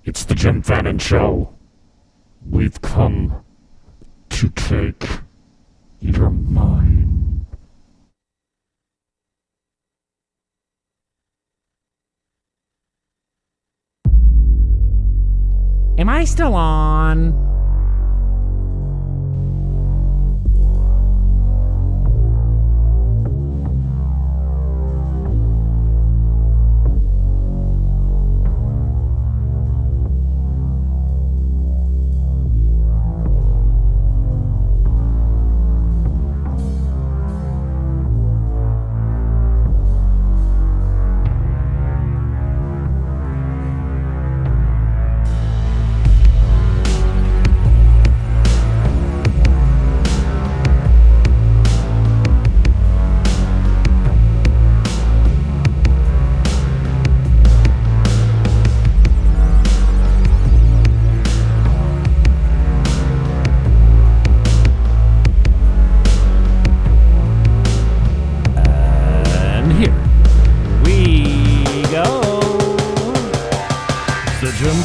It's the Jim Fannon Show. We've come to take your mind. Am I still on?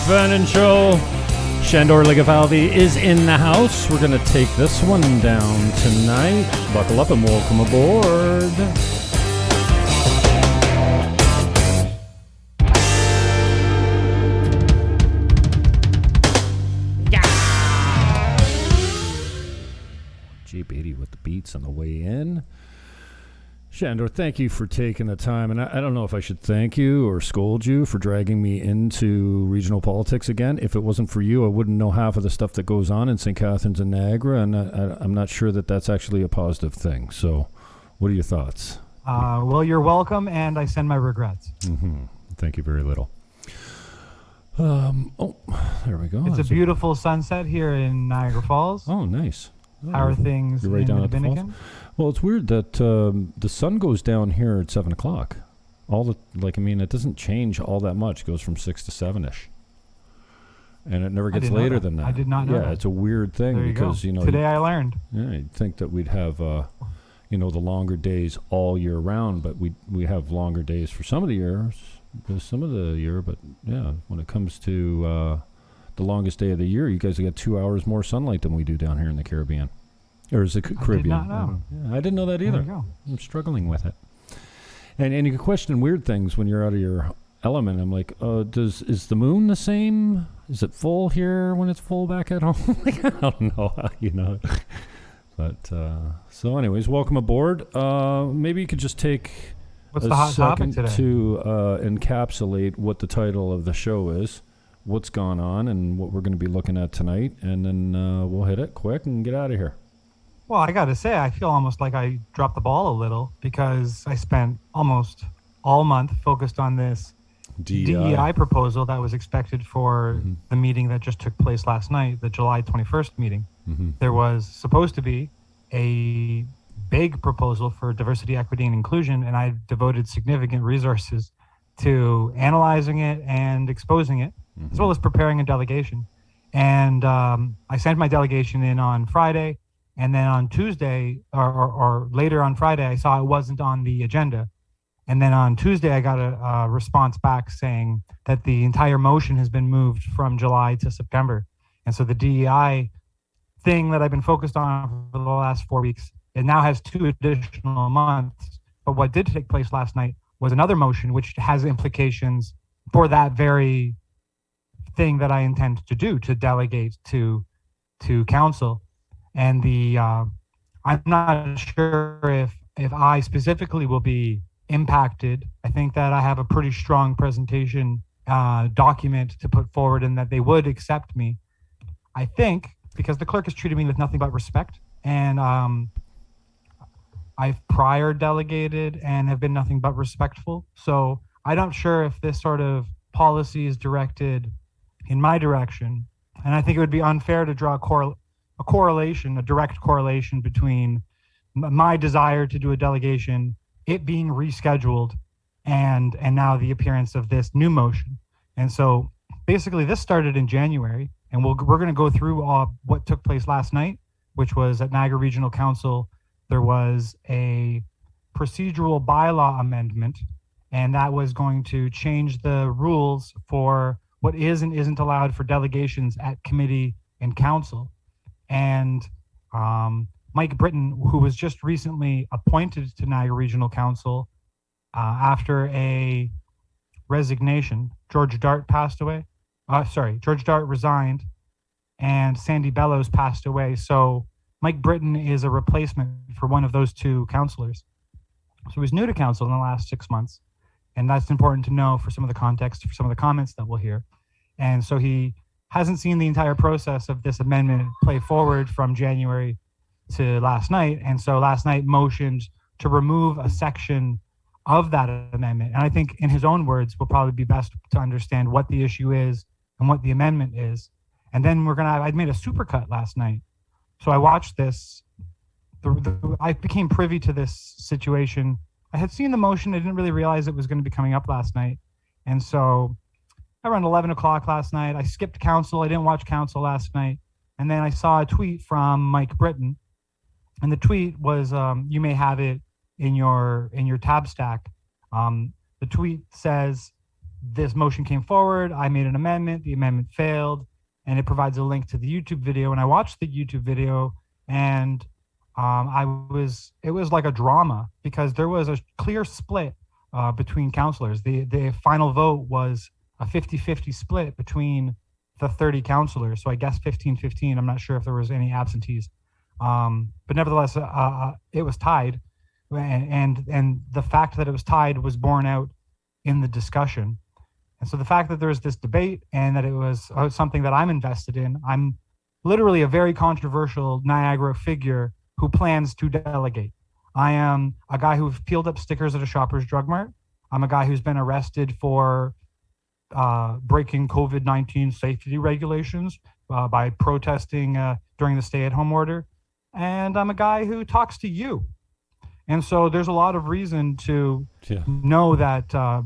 Fannon Show. Shandor Ligafalvi is in the house. We're going to take this one down tonight. Buckle up and welcome aboard. Yeah. Jeep 80 with the beats on the way in. Shandor, thank you for taking the time, and I don't know if I should thank you or scold you for dragging me into regional politics again. If it wasn't for you, I wouldn't know half of the stuff that goes on in St. Catharines and Niagara, and I'm not sure that that's actually a positive thing. So what are your thoughts? Well, you're welcome, and I send my regrets. Mm-hmm. Thank you very little. Oh, there we go. It's a beautiful sunset here in Niagara Falls. Oh, nice. How are things You're right in down the at the Dominican? Well, it's weird that the sun goes down here at 7 o'clock. It doesn't change all that much. It goes from 6 to 7-ish. And it never gets later than that. I did not know that. Yeah, it's a weird thing there because, you go. Today I learned. Yeah, you'd think that we'd have, the longer days all year round, but we have longer days for some of the year, but yeah, when it comes to the longest day of the year, you guys have got 2 hours more sunlight than we do down here in the Caribbean. Or is it Caribbean? I did not know. I didn't know that either. There you go. I'm struggling with it. And you can question weird things when you're out of your element. I'm like, is the moon the same? Is it full here when it's full back at home? I don't know. But so anyways, welcome aboard. Maybe you could just take What's the hot topic second today? to encapsulate what the title of the show is, what's gone on, and what we're going to be looking at tonight, and then we'll hit it quick and get out of here. Well, I got to say, I feel almost like I dropped the ball a little because I spent almost all month focused on this DEI proposal that was expected for the meeting that just took place last night, the July 21st meeting. Mm-hmm. There was supposed to be a big proposal for diversity, equity, and inclusion, and I devoted significant resources to analyzing it and exposing it, as well as preparing a delegation. And I sent my delegation in on Friday. And then on Tuesday or later on Friday, I saw it wasn't on the agenda. And then on Tuesday, I got a response back saying that the entire motion has been moved from July to September. And so the DEI thing that I've been focused on for the last 4 weeks, it now has 2 additional months. But what did take place last night was another motion, which has implications for that very thing that I intend to do, to delegate to council. And I'm not sure if I specifically will be impacted. I think that I have a pretty strong presentation document to put forward and that they would accept me. I think because the clerk has treated me with nothing but respect, and I've prior delegated and have been nothing but respectful. So I'm not sure if this sort of policy is directed in my direction. And I think it would be unfair to draw a direct correlation between my desire to do a delegation, it being rescheduled, and now the appearance of this new motion. And so basically this started in January, and we're going to go through what took place last night, which was at Niagara Regional Council. There was a procedural bylaw amendment, and that was going to change the rules for what is and isn't allowed for delegations at committee and council. And Mike Britton, who was just recently appointed to Niagara Regional Council after a resignation, George Dart passed away. George Dart resigned and Sandy Bellows passed away. So Mike Britton is a replacement for one of those two councillors. So he's new to council in the last 6 months. And that's important to know for some of the context, for some of the comments that we'll hear. And so he hasn't seen the entire process of this amendment play forward from January to last night. And so last night motioned to remove a section of that amendment. And I think in his own words will probably be best to understand what the issue is and what the amendment is. And then I'd made a supercut last night. So I watched this. I became privy to this situation. I had seen the motion. I didn't really realize it was going to be coming up last night. And so around 11 o'clock last night, I skipped council. I didn't watch council last night. And then I saw a tweet from Mike Britton. And the tweet was, you may have it in your tab stack. The tweet says, this motion came forward. I made an amendment. The amendment failed. And it provides a link to the YouTube video. And I watched the YouTube video and it was like a drama because there was a clear split between councillors. The final vote was a 50-50 split between the 30 councillors. So I guess 15-15. I'm not sure if there was any absentees. But nevertheless, it was tied. And the fact that it was tied was borne out in the discussion. And so the fact that there was this debate and that it was something that I'm invested in, I'm literally a very controversial Niagara figure who plans to delegate. I am a guy who peeled up stickers at a Shoppers Drug Mart. I'm a guy who's been arrested for breaking COVID-19 safety regulations by protesting during the stay-at-home order. And I'm a guy who talks to you. And so there's a lot of reason to know that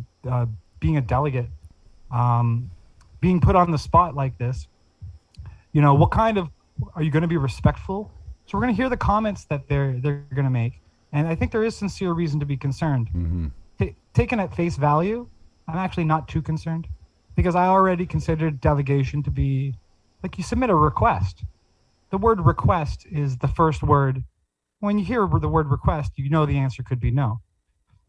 being a delegate, being put on the spot like this, what kind of, are you going to be respectful? So we're going to hear the comments that they're going to make. And I think there is sincere reason to be concerned. Mm-hmm. Taken at face value, I'm actually not too concerned because I already considered delegation to be like you submit a request. The word request is the first word. When you hear the word request, you know the answer could be no.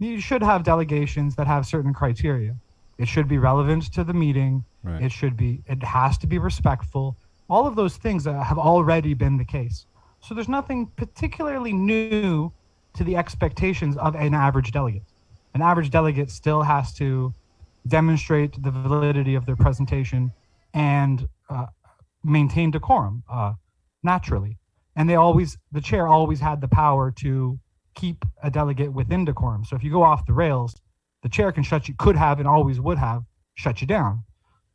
You should have delegations that have certain criteria. It should be relevant to the meeting. Right. It has to be respectful. All of those things have already been the case. So there's nothing particularly new to the expectations of an average delegate. An average delegate still has to demonstrate the validity of their presentation and maintain decorum naturally. And the chair always had the power to keep a delegate within decorum. So if you go off the rails, the chair could have and always would have shut you down.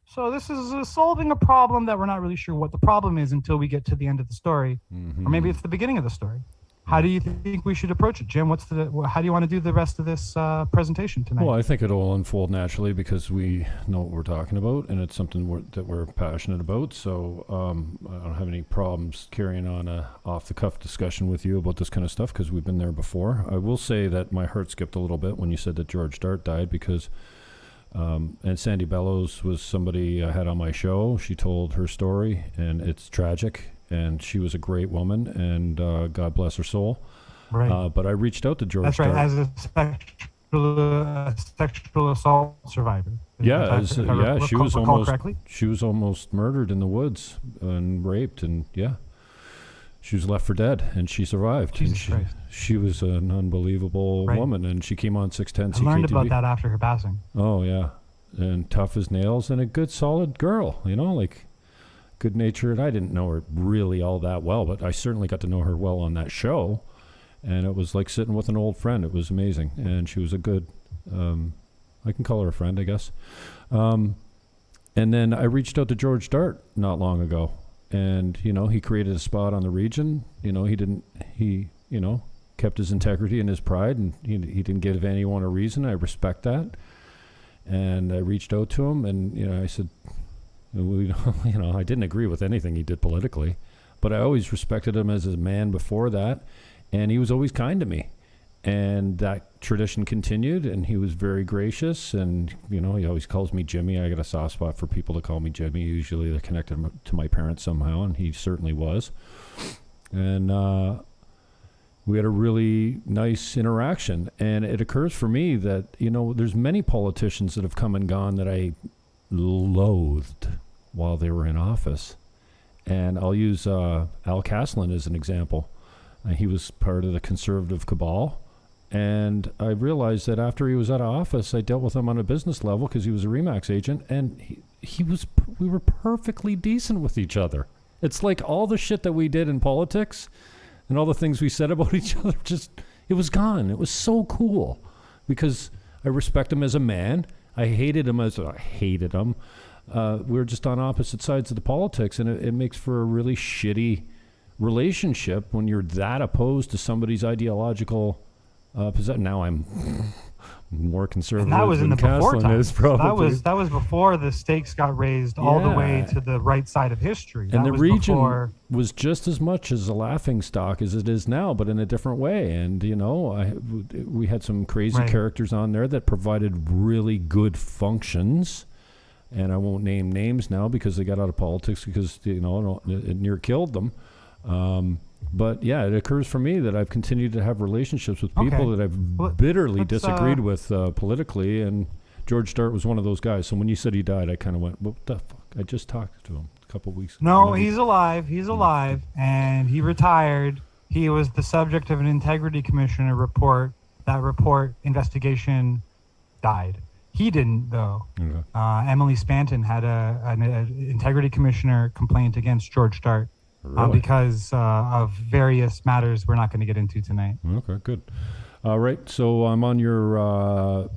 So this is solving a problem that we're not really sure what the problem is until we get to the end of the story, or maybe it's the beginning of the story. How do you think we should approach it, Jim? How do you want to do the rest of this presentation tonight? Well, I think it'll unfold naturally because we know what we're talking about, and it's something that we're passionate about. So I don't have any problems carrying on a off-the-cuff discussion with you about this kind of stuff because we've been there before. I will say that my heart skipped a little bit when you said that George Dart died because, and Sandy Bellows was somebody I had on my show. She told her story, and it's tragic. And she was a great woman, and God bless her soul. Right. But I reached out to George. That's right, as a sexual assault survivor. She was almost murdered in the woods and raped, and she was left for dead, and she survived. Jesus Christ. She was an unbelievable woman, and she came on 610 CKTV. I learned about that after her passing. Oh yeah, and tough as nails, and a good solid girl. Good-natured. I didn't know her really all that well, but I certainly got to know her well on that show, and it was like sitting with an old friend. It was amazing, and she was a good, I can call her a friend, I guess. And then I reached out to George Dart not long ago, and, he created a spot on the region. He kept his integrity and his pride, and he didn't give anyone a reason. I respect that. And I reached out to him, and, I said, I didn't agree with anything he did politically, but I always respected him as a man before that, and he was always kind to me. And that tradition continued, and he was very gracious. And, he always calls me Jimmy. I got a soft spot for people to call me Jimmy. Usually they're connected to my parents somehow, and he certainly was. And we had a really nice interaction. And it occurs for me that, there's many politicians that have come and gone that I loathed while they were in office. And I'll use Al Caslin as an example. He was part of the conservative cabal. And I realized that after he was out of office, I dealt with him on a business level because he was a Remax agent, and we were perfectly decent with each other. It's like all the shit that we did in politics and all the things we said about each other, it was gone. It was so cool because I respect him as a man. I hated him. We were just on opposite sides of the politics, and it makes for a really shitty relationship when you're that opposed to somebody's ideological position. Now I'm more conservative. And that was in the before times. Probably. That was before the stakes got raised all the way to the right side of history. And the region was just as much as a laughing stock as it is now, but in a different way. And we had some crazy characters on there that provided really good functions. And I won't name names now because they got out of politics because it near killed them. But yeah, it occurs for me that I've continued to have relationships with people that I've bitterly disagreed with politically, and George Dart was one of those guys. So when you said he died, I kind of went, what the fuck? I just talked to him a couple weeks ago. No, he's alive. He's alive, and he retired. He was the subject of an integrity commissioner report. That report investigation died. He didn't, though. Okay. Emily Spanton had an integrity commissioner complaint against George Dart. Really? Because of various matters we're not going to get into tonight. Okay, good. All right, so I'm on your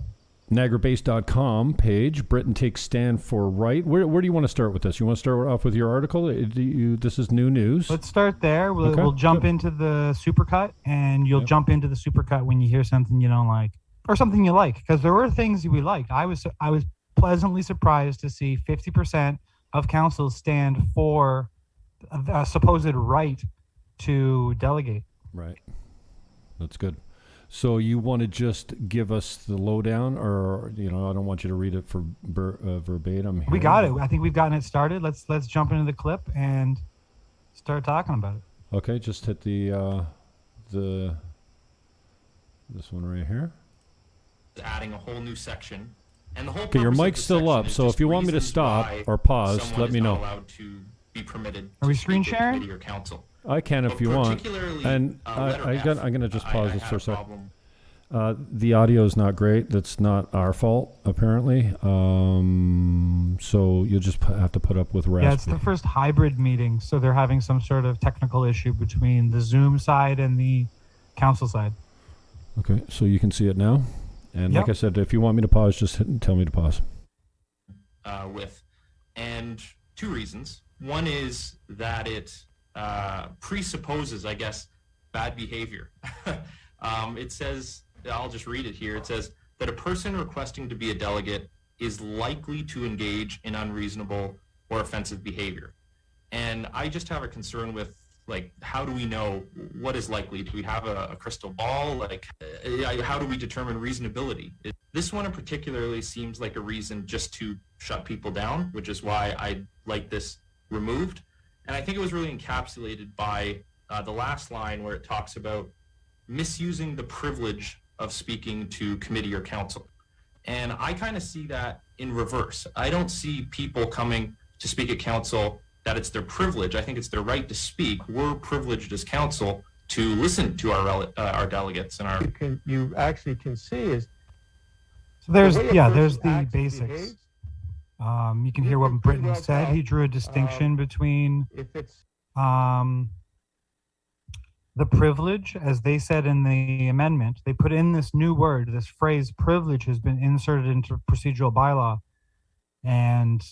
NiagaraBase.com page. Britain takes stand for right. Where do you want to start with this? You want to start off with your article? This is new news. Let's start there. We'll jump into the supercut, and you'll jump into the supercut when you hear something you don't like or something you like, because there were things we liked. I was pleasantly surprised to see 50% of councils stand for a supposed right to delegate. Right. That's good. So you want to just give us the lowdown, or I don't want you to read it for verbatim here. We got it. I think we've gotten it started. Let's jump into the clip and start talking about it. Okay, just hit this one right here. Adding a whole new section, and the whole. Okay, your mic's still up, so if you want me to stop or pause, let me know. Allowed to be permitted. Are we screen sharing? Or council. I can if you want. And I'm going to just pause this for a second. The audio is not great. That's not our fault, apparently. So you'll just have to put up with Raspberry. Yeah, it's the first hybrid meeting, so they're having some sort of technical issue between the Zoom side and the council side. Okay, so you can see it now. And like I said, if you want me to pause, just tell me to pause. And two reasons. One is that it presupposes, I guess, bad behavior. It says, I'll just read it here. It says that a person requesting to be a delegate is likely to engage in unreasonable or offensive behavior. And I just have a concern with, how do we know what is likely? Do we have a crystal ball? How do we determine reasonability? This one in particularly seems like a reason just to shut people down, which is why I like this removed. And I think it was really encapsulated by the last line where it talks about misusing the privilege of speaking to committee or council. And I kind of see that in reverse. I don't see people coming to speak at council that it's their privilege. I think it's their right to speak. We're privileged as council to listen to our delegates and our. You actually can see is. So there's the basics. You can hear what Britton said. He drew a distinction between the privilege, as they said in the amendment. They put in this new word, this phrase privilege has been inserted into procedural bylaw. And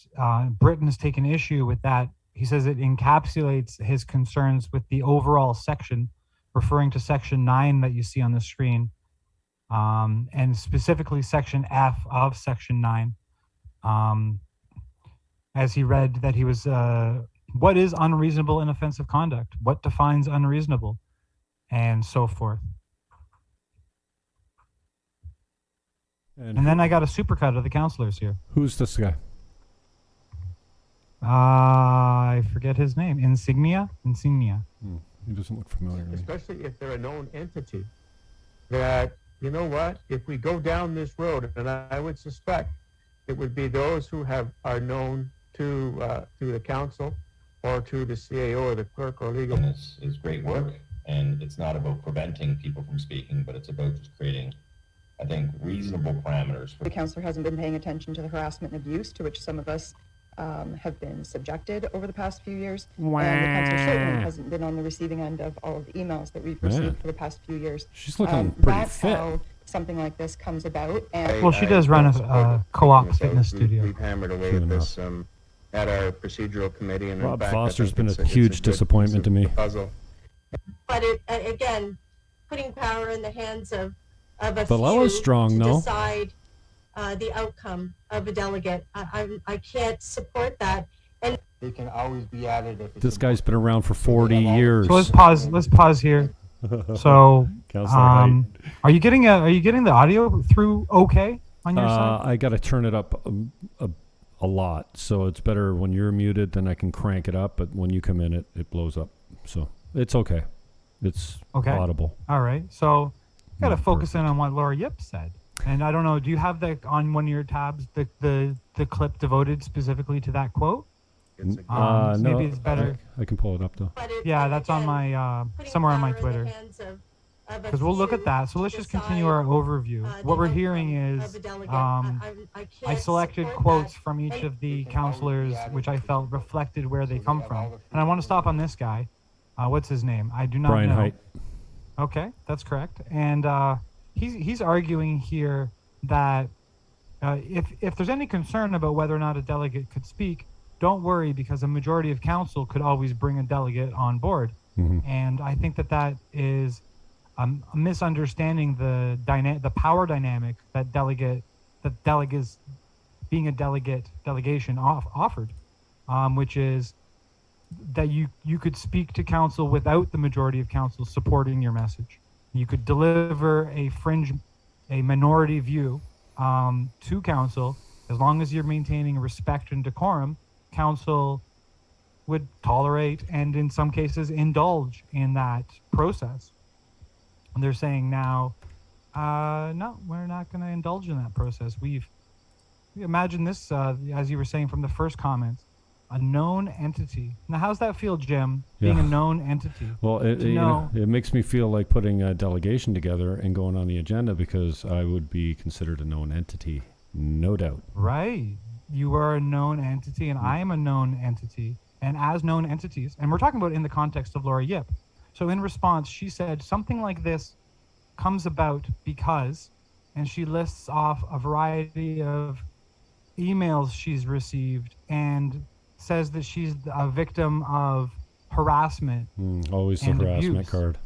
Britton has taken issue with that. He says it encapsulates his concerns with the overall section, referring to section 9 that you see on the screen, and specifically section F of section 9. As he read that he was, what is unreasonable and offensive conduct? What defines unreasonable? And so forth. And then I got a supercut of the councillors here. Who's this guy? I forget his name. Insignia. He doesn't look familiar to me. Especially if they're a known entity, that, you know what, if we go down this road, and I would suspect it would be those who are known to the council or to the CAO or the clerk or legal. And this is great work, and it's not about preventing people from speaking, but it's about just creating, I think, reasonable parameters. The councillor hasn't been paying attention to the harassment and abuse to which some of us have been subjected over the past few years. And the councillor certainly hasn't been on the receiving end of all of the emails that we've received for the past few years. She's looking pretty that's fit. How something like this comes about. And Well, she does run a co-op fitness studio. We've hammered away at this at our procedural committee. And in Rob fact, Foster's I think been it's a it's huge good disappointment to me. Puzzle. But again, putting power in the hands of a Villa's few strong, to no? decide the outcome of a delegate. I can't support that. And They can always be added if it's This guy's been around for 40 years. So let's pause here. So, Councillor are you getting the audio through okay on your side? I got to turn it up a lot, so it's better when you're muted, then I can crank it up, but when you come in, it blows up. So it's okay. It's Okay. audible. All right. So, got to Not focus in on what Laura Yip said. And I don't know, do you have on one of your tabs the clip devoted specifically to that quote? No, maybe it's better. I can pull it up though. Yeah, that's on my somewhere on my Twitter. Because we'll look at that. So let's just continue our overview. What we're hearing is I selected quotes from each of the councillors, which I felt reflected where they come from. And I want to stop on this guy. What's his name? I do not Brian know. Height. Okay, that's correct. And he's arguing here that if there's any concern about whether or not a delegate could speak, don't worry, because a majority of council could always bring a delegate on board. Mm-hmm. And I think that is a misunderstanding the power dynamic that delegates being a delegation offered, which is that you could speak to council without the majority of council supporting your message. You could deliver a minority view to council, as long as you're maintaining respect and decorum. Council would tolerate and in some cases indulge in that process. And they're saying now, no, we're not going to indulge in that process. We imagine this, as you were saying from the first comments, a known entity. Now, how's that feel, Jim, being a known entity? Well, it makes me feel like putting a delegation together and going on the agenda, because I would be considered a known entity, no doubt. Right. You are a known entity, and I am a known entity. And as known entities, and we're talking about in the context of Laura Yip. So in response, she said something like this comes about because, and she lists off a variety of emails she's received and says that she's a victim of harassment. Always the harassment abuse. card.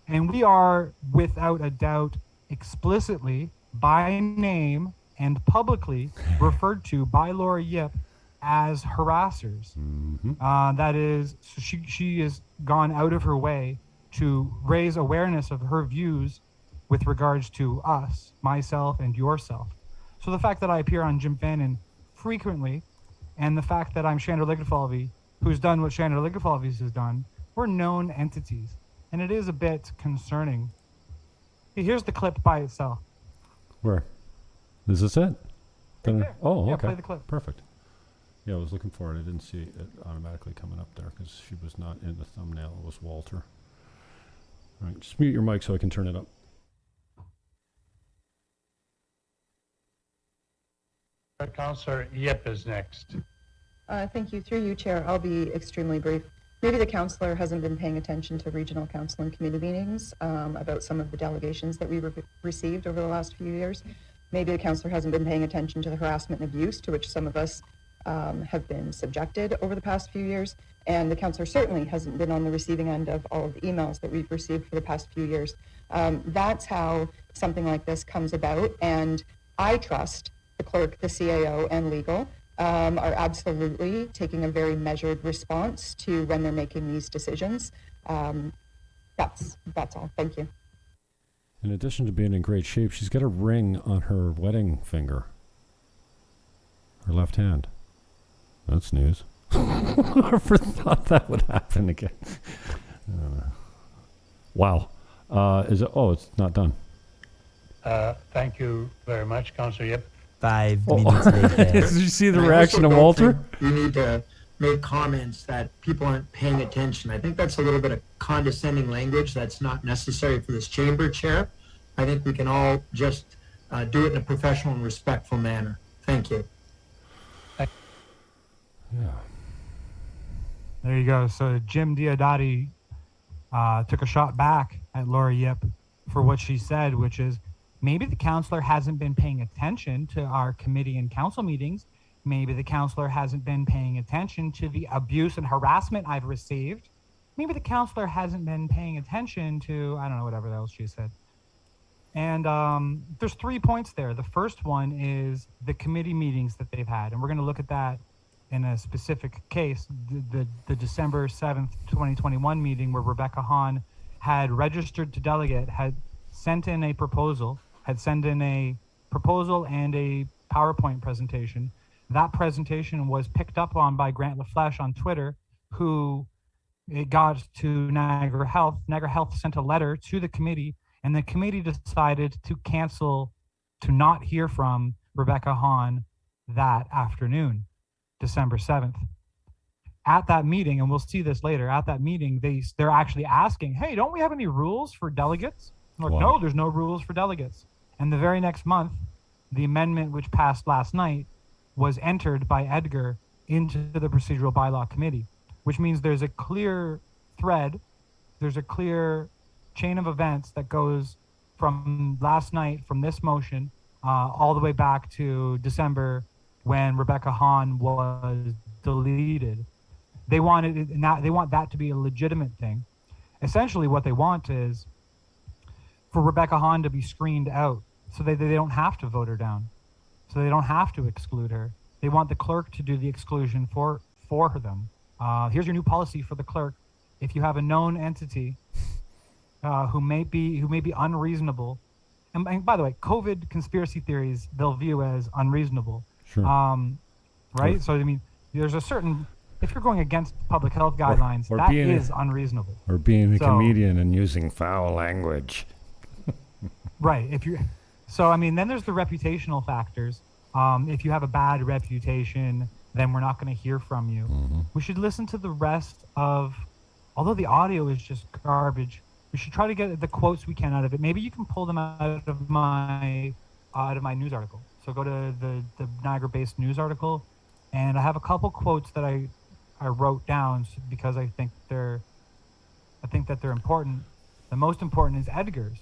And we are, without a doubt, explicitly, by name and publicly referred to by Laura Yip as harassers. Mm-hmm. That is, so she has gone out of her way to raise awareness of her views with regards to us, myself, and yourself. So the fact that I appear on Jim Fannon frequently, and the fact that I'm Shandor Ligafalvi, who's done what Shandor Ligafalvi has done, we're known entities. And it is a bit concerning. Here's the clip by itself. Where? Is this it? there. Oh, Yeah, okay. play the clip. Perfect. Yeah, I was looking for it. I didn't see it automatically coming up there because she was not in the thumbnail. It was Walter. All right, just mute your mic so I can turn it up. Councillor Yip is next. Thank you. Through you, Chair, I'll be extremely brief. Maybe the councillor hasn't been paying attention to regional council and committee meetings about some of the delegations that we've received over the last few years. Maybe the councillor hasn't been paying attention to the harassment and abuse to which some of us have been subjected over the past few years. And the councillor certainly hasn't been on the receiving end of all of the emails that we've received for the past few years. That's how something like this comes about. And I trust the clerk, the CAO, and legal are absolutely taking a very measured response to when they're making these decisions. That's all. Thank you. In addition to being in great shape, she's got a ring on her wedding finger. Her left hand. That's news. Never thought that would happen again. Wow. Is it? Oh, it's not done. Thank you very much, Councillor Yip. 5 minutes later. Did you see the reaction of Walter? You need to make comments that people aren't paying attention. I think that's a little bit of condescending language that's not necessary for this chamber, Chair. I think we can all just do it in a professional and respectful manner. Thank you. Yeah. There you go. So Jim Diodati took a shot back at Laura Yip for what she said, which is maybe the counselor hasn't been paying attention to our committee and council meetings. Maybe the counselor hasn't been paying attention to the abuse and harassment I've received. Maybe the counselor hasn't been paying attention to, I don't know, whatever else she said. And there's 3 points there. The first one is the committee meetings that they've had. And we're going to look at that in a specific case, the December 7th, 2021 meeting where Rebecca Hahn had registered to delegate, had sent in a proposal and a PowerPoint presentation. That presentation was picked up on by Grant LaFleche on Twitter, who it got to Niagara Health. Niagara Health sent a letter to the committee, and the committee decided to cancel, to not hear from Rebecca Hahn that afternoon, December 7th. At that meeting, and we'll see this later, at that meeting, they're actually asking, hey, don't we have any rules for delegates? I'm like, Wow. No, there's no rules for delegates. And the very next month, the amendment which passed last night was entered by Edgar into the procedural bylaw committee, which means there's a clear thread, there's a clear chain of events that goes from last night, from this motion, all the way back to December when Rebecca Hahn was deleted. They want that to be a legitimate thing. Essentially what they want is for Rebecca Hahn to be screened out so they don't have to vote her down, so they don't have to exclude her. They want the clerk to do the exclusion for them. Here's your new policy for the clerk. If you have a known entity who may be unreasonable, and by the way, COVID conspiracy theories they'll view as unreasonable. Sure. Right? So I mean, there's a certain, if you're going against public health guidelines, or that being is unreasonable. Or being a comedian and using foul language. Right. So I mean, then there's the reputational factors. If you have a bad reputation, then we're not going to hear from you. Mm-hmm. We should listen to the rest of, although the audio is just garbage, we should try to get the quotes we can out of it. Maybe you can pull them out of my news article. So go to the Niagara-based news article, and I have a couple quotes that I wrote down because I think that they're important. The most important is Edgar's.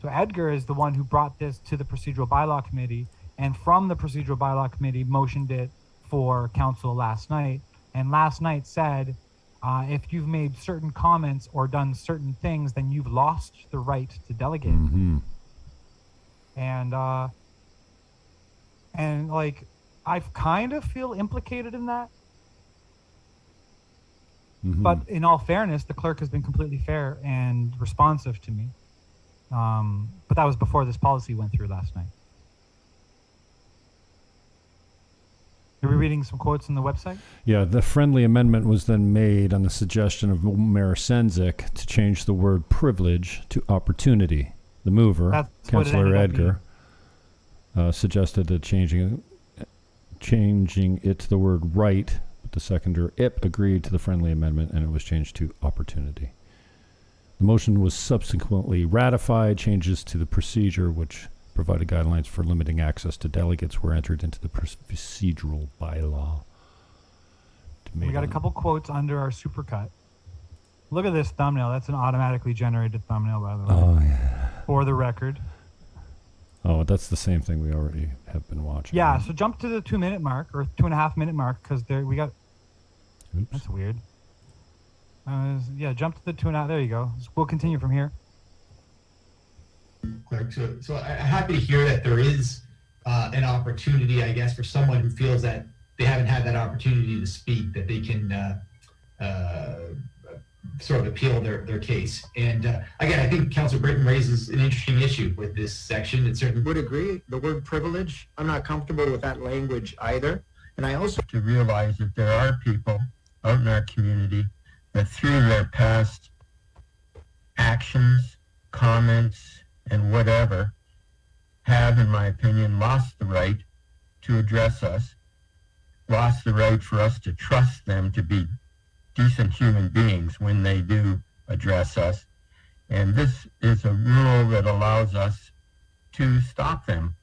So Edgar is the one who brought this to the procedural bylaw committee, and from the procedural bylaw committee motioned it for council last night. And last night said, if you've made certain comments or done certain things, then you've lost the right to delegate. Mm-hmm. And like, I kind of feel implicated in that. Mm-hmm. But in all fairness, the clerk has been completely fair and responsive to me. But that was before this policy went through last night. Are we reading some quotes on the website? Yeah, the friendly amendment was then made on the suggestion of Mayor Senzik to change the word privilege to opportunity. The mover, That's Councillor Edgar, suggested that changing it to the word right, but the seconder, Ip, agreed to the friendly amendment, and it was changed to opportunity. The motion was subsequently ratified. Changes to the procedure, which provided guidelines for limiting access to delegates, were entered into the procedural bylaw. We got a couple quotes under our supercut. Look at this thumbnail. That's an automatically generated thumbnail, by the way. Oh, yeah. For the record. Oh, that's the same thing we already have been watching. Yeah, so jump to the 2-minute mark, or 2.5-minute mark, because we got... Oops. That's weird. Jump to the 2.5. There you go. We'll continue from here. Clerk. So I'm happy to hear that there is an opportunity, I guess, for someone who feels that they haven't had that opportunity to speak, that they can sort of appeal their case. And again, I think Councillor Britton raises an interesting issue with this section. It certainly would agree. The word privilege, I'm not comfortable with that language either. And I also to realize that there are people out in our community that through their past actions, comments, and whatever, have, in my opinion, lost the right to address us, lost the right for us to trust them to be decent human beings when they do address us. And this is a rule that allows us to stop them.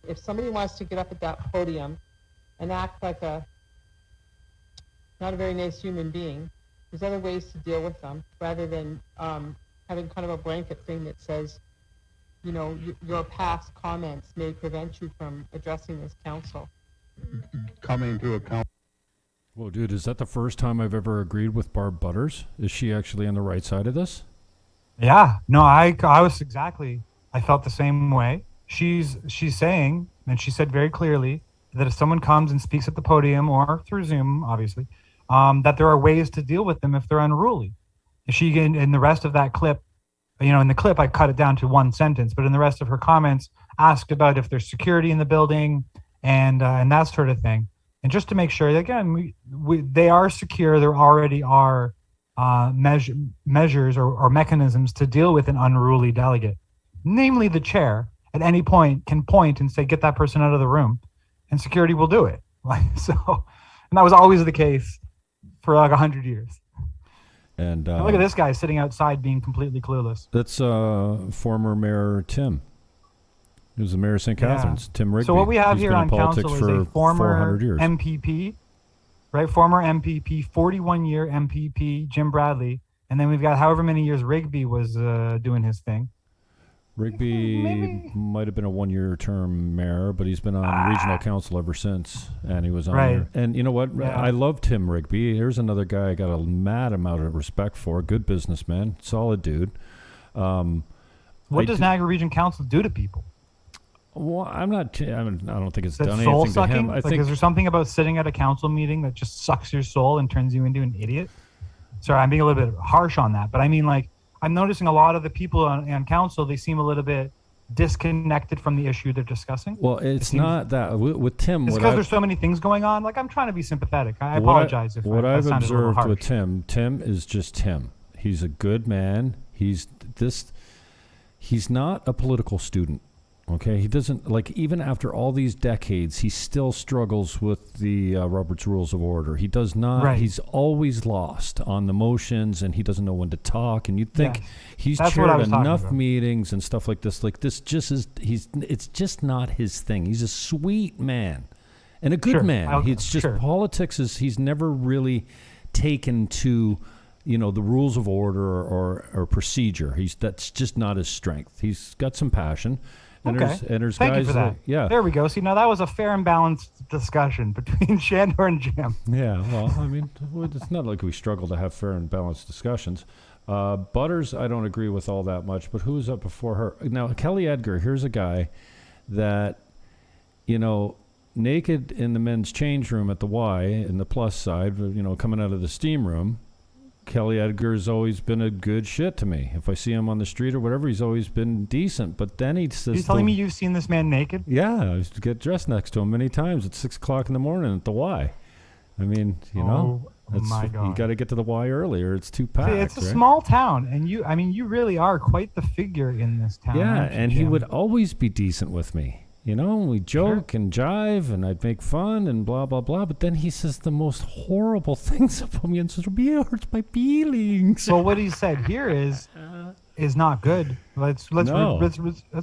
If somebody wants to get up at that podium and act like not a very nice human being, there's other ways to deal with them rather than having kind of a blanket thing that says, your past comments may prevent you from addressing this council. Coming to account. Whoa, dude, is that the first time I've ever agreed with Barb Butters? Is she actually on the right side of this? Yeah, no, I felt the same way. She's saying, and she said very clearly, that if someone comes and speaks at the podium or through Zoom, obviously, that there are ways to deal with them if they're unruly. She, in the rest of that clip, in the clip I cut it down to one sentence, but in the rest of her comments, asked about if there's security in the building and that sort of thing. And just to make sure, again, they are secure. There already are measures or mechanisms to deal with an unruly delegate. Namely, the chair at any point can point and say, get that person out of the room, and security will do it. And that was always the case for 100 years. And look at this guy sitting outside being completely clueless. That's former Mayor Tim. He was the mayor of St. Catharines, Tim Rigby. So what we have He's here been on in politics council is a former years. MPP, right? Former MPP, 41-year MPP, Jim Bradley. And then we've got however many years Rigby was doing his thing. Rigby might have been a one-year term mayor, but he's been on regional council ever since, and he was on there. And you know what? Yeah. I love Tim Rigby. Here's another guy I got a mad amount of respect for. Good businessman, solid dude. What does Niagara Region Council do to people? Well, I don't think it's done anything to him. Is there something about sitting at a council meeting that just sucks your soul and turns you into an idiot? Sorry, I'm being a little bit harsh on that, but I mean, I'm noticing a lot of the people on council, they seem a little bit disconnected from the issue they're discussing. Well, it's not that. With Tim... It's because there's so many things going on. I'm trying to be sympathetic. I apologize if what I've observed with Tim is just Tim. He's a good man. He's not a political student. Okay, he doesn't, even after all these decades, he still struggles with the Robert's Rules of Order. He does not, He's always lost on the motions, and he doesn't know when to talk, and you'd think he's chaired enough meetings and stuff like this it's just not his thing. He's a sweet man, and a good man. It's just politics he's never really taken to, the rules of order or procedure. That's just not his strength. He's got some passion. And there's Thank guys you for that. There we go. See, now that was a fair and balanced discussion between Shandor and Jim. Yeah, well, I mean, it's not like we struggle to have fair and balanced discussions. Butters, I don't agree with all that much, but who's up before her? Now, Kelly Edgar, here's a guy that, naked in the men's change room at the Y, in the plus side, coming out of the steam room, Kelly Edgar's always been a good shit to me. If I see him on the street or whatever, he's always been decent. But then he says... You're telling me you've seen this man naked? Yeah, I used to get dressed next to him many times at 6 o'clock in the morning at the Y. I mean, my God. You got to get to the Y earlier. It's too packed. See, it's a small town, and you really are quite the figure in this town. Yeah, and he would always be decent with me. We joke and jive, and I'd make fun and blah, blah, blah. But then he says the most horrible things about me and says, it hurts my feelings. Well, what he said here is not good. Let's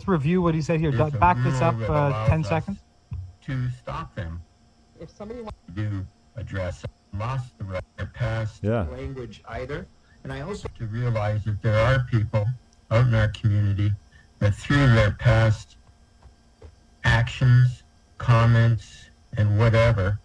review what he said here. Back this up 10 seconds. To stop them. If somebody wants to address lost the right to pass language either. And I also to realize that there are people out in our community that through their past actions, comments, and whatever,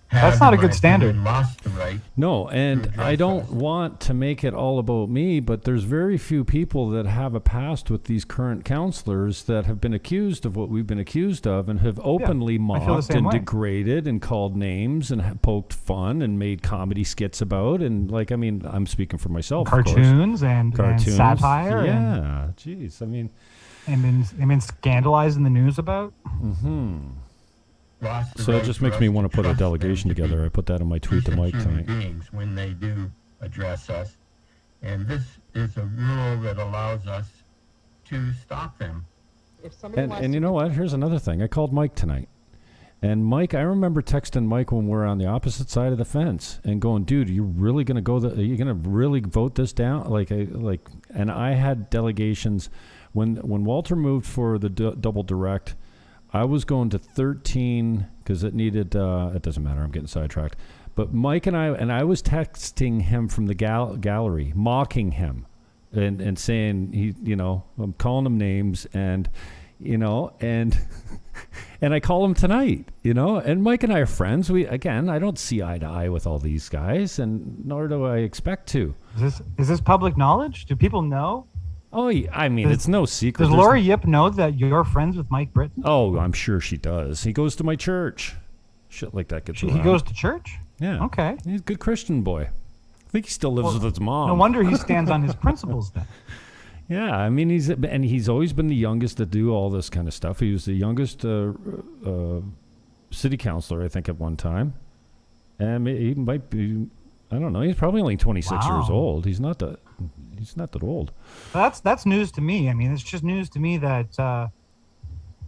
That's not a good standard. Lost the right. No, and I don't want to make it all about me, but there's very few people that have a past with these current counselors that have been accused of what we've been accused of and have openly mocked and degraded and called names and poked fun and made comedy skits about. And like, I mean, I'm speaking for myself. Cartoons and satire. Yeah, jeez. I mean, and been scandalized in the news about. Mm-hmm. So it just makes me want to put a delegation together. I put that in my tweet to Mike tonight. Beings when they do address us, and this is a rule that allows us to stop them. And you know what? Here's another thing. I called Mike tonight, and Mike, I remember texting Mike when we're on the opposite side of the fence and going, "Dude, are you really gonna go? Are you gonna really vote this down?" And I had delegations when Walter moved for the double direct. I was going to 13 because it needed, it doesn't matter, I'm getting sidetracked. But Mike and I was texting him from the gallery, mocking him and saying, I'm calling him names and I call him tonight, and Mike and I are friends. I don't see eye to eye with all these guys, and nor do I expect to. Is this public knowledge? Do people know? Oh, I mean, it's no secret. Does Laura Yip know that you're friends with Mike Britton? Oh, I'm sure she does. He goes to my church. Shit like that gets around. He goes to church? Yeah. Okay. He's a good Christian boy. I think he still lives with his mom. No wonder he stands on his principles then. Yeah, I mean, he's always been the youngest to do all this kind of stuff. He was the youngest city councilor, I think, at one time. And he might be, I don't know, he's probably only 26 years old. He's not that old. That's news to me. I mean, it's just news to me that I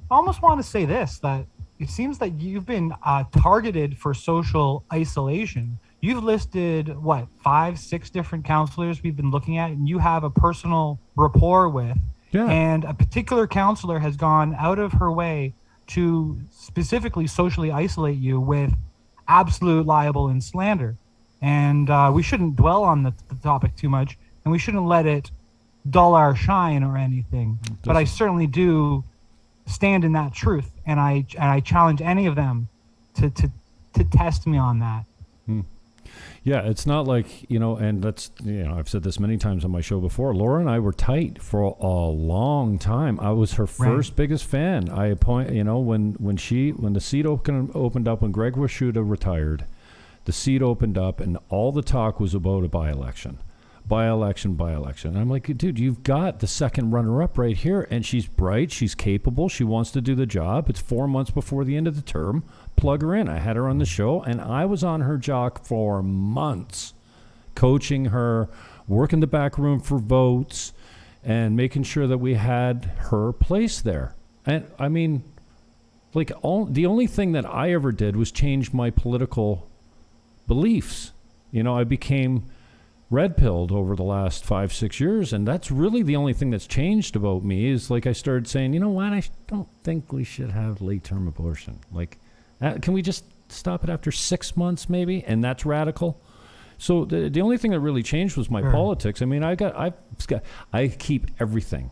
almost want to say this, that it seems that you've been targeted for social isolation. You've listed, 5, 6 different counselors we've been looking at, and you have a personal rapport with. Yeah. And a particular counselor has gone out of her way to specifically socially isolate you with absolute libel and slander. And we shouldn't dwell on the topic too much. And we shouldn't let it dull our shine or anything. But I certainly do stand in that truth, and I challenge any of them to test me on that. Yeah, it's not like, and that's, I've said this many times on my show before. Laura and I were tight for a long time. I was her first biggest fan. I appoint, when the seat opened up, when Greg Washuta retired, the seat opened up and all the talk was about a by-election. And I'm like, dude, you've got the second runner-up right here, and she's bright, she's capable, she wants to do the job. It's 4 months before the end of the term. Plug her in. I had her on the show, and I was on her jock for months, coaching her, working the back room for votes, and making sure that we had her place there. And I mean, the only thing that I ever did was change my political beliefs. I became red-pilled over the last 5-6 years, and that's really the only thing that's changed about me is I started saying, you know what, I don't think we should have late-term abortion. Can we just stop it after 6 months maybe? And that's radical. So the only thing that really changed was my politics. I mean, I keep everything.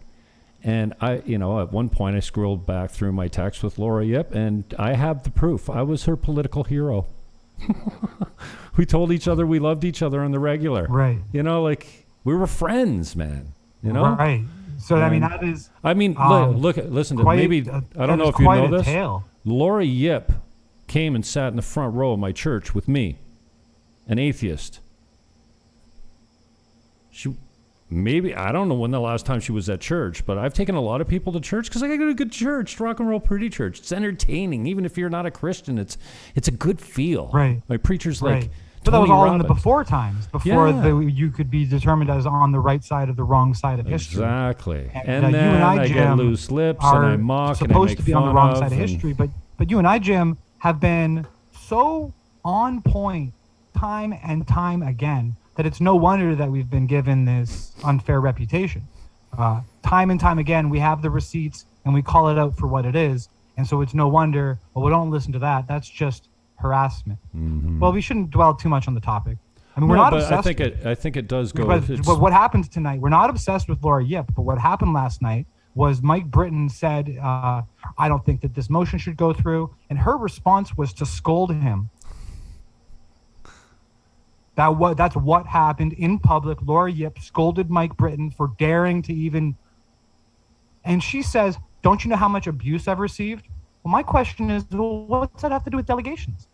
And at one point I scrolled back through my text with Laura Yip, and I have the proof. I was her political hero. We told each other we loved each other on the regular. Right. We were friends, man. Right. So, I mean, that is... I mean, listen, maybe... I don't know if you know this. Tale. Laura Yip came and sat in the front row of my church with me, an atheist. I don't know when the last time she was at church, but I've taken a lot of people to church because I go to a good church, rock and roll pretty church. It's entertaining. Even if you're not a Christian, it's a good feel. Right. My preacher's like But Tony that was all Robbins. in the before times, before you could be determined as on the right side of the wrong side of history. Exactly. And then you and I, get Jim, loose lips and I mock and I make supposed to be on the wrong side of and- history, but you and I, Jim, have been so on point time and time again that it's no wonder that we've been given this unfair reputation. Time and time again, we have the receipts and we call it out for what it is. And so it's no wonder, well, don't listen to that. That's just harassment. Mm-hmm. Well, we shouldn't dwell too much on the topic. I mean, we're not obsessed. I think it does go. But what happened tonight, we're not obsessed with Laura Yip, but what happened last night was Mike Britton said, I don't think that this motion should go through. And her response was to scold him. That's what happened in public. Laura Yip scolded Mike Britton for daring to even, and she says, don't you know how much abuse I've received? Well, my question is, well, what's that have to do with delegations?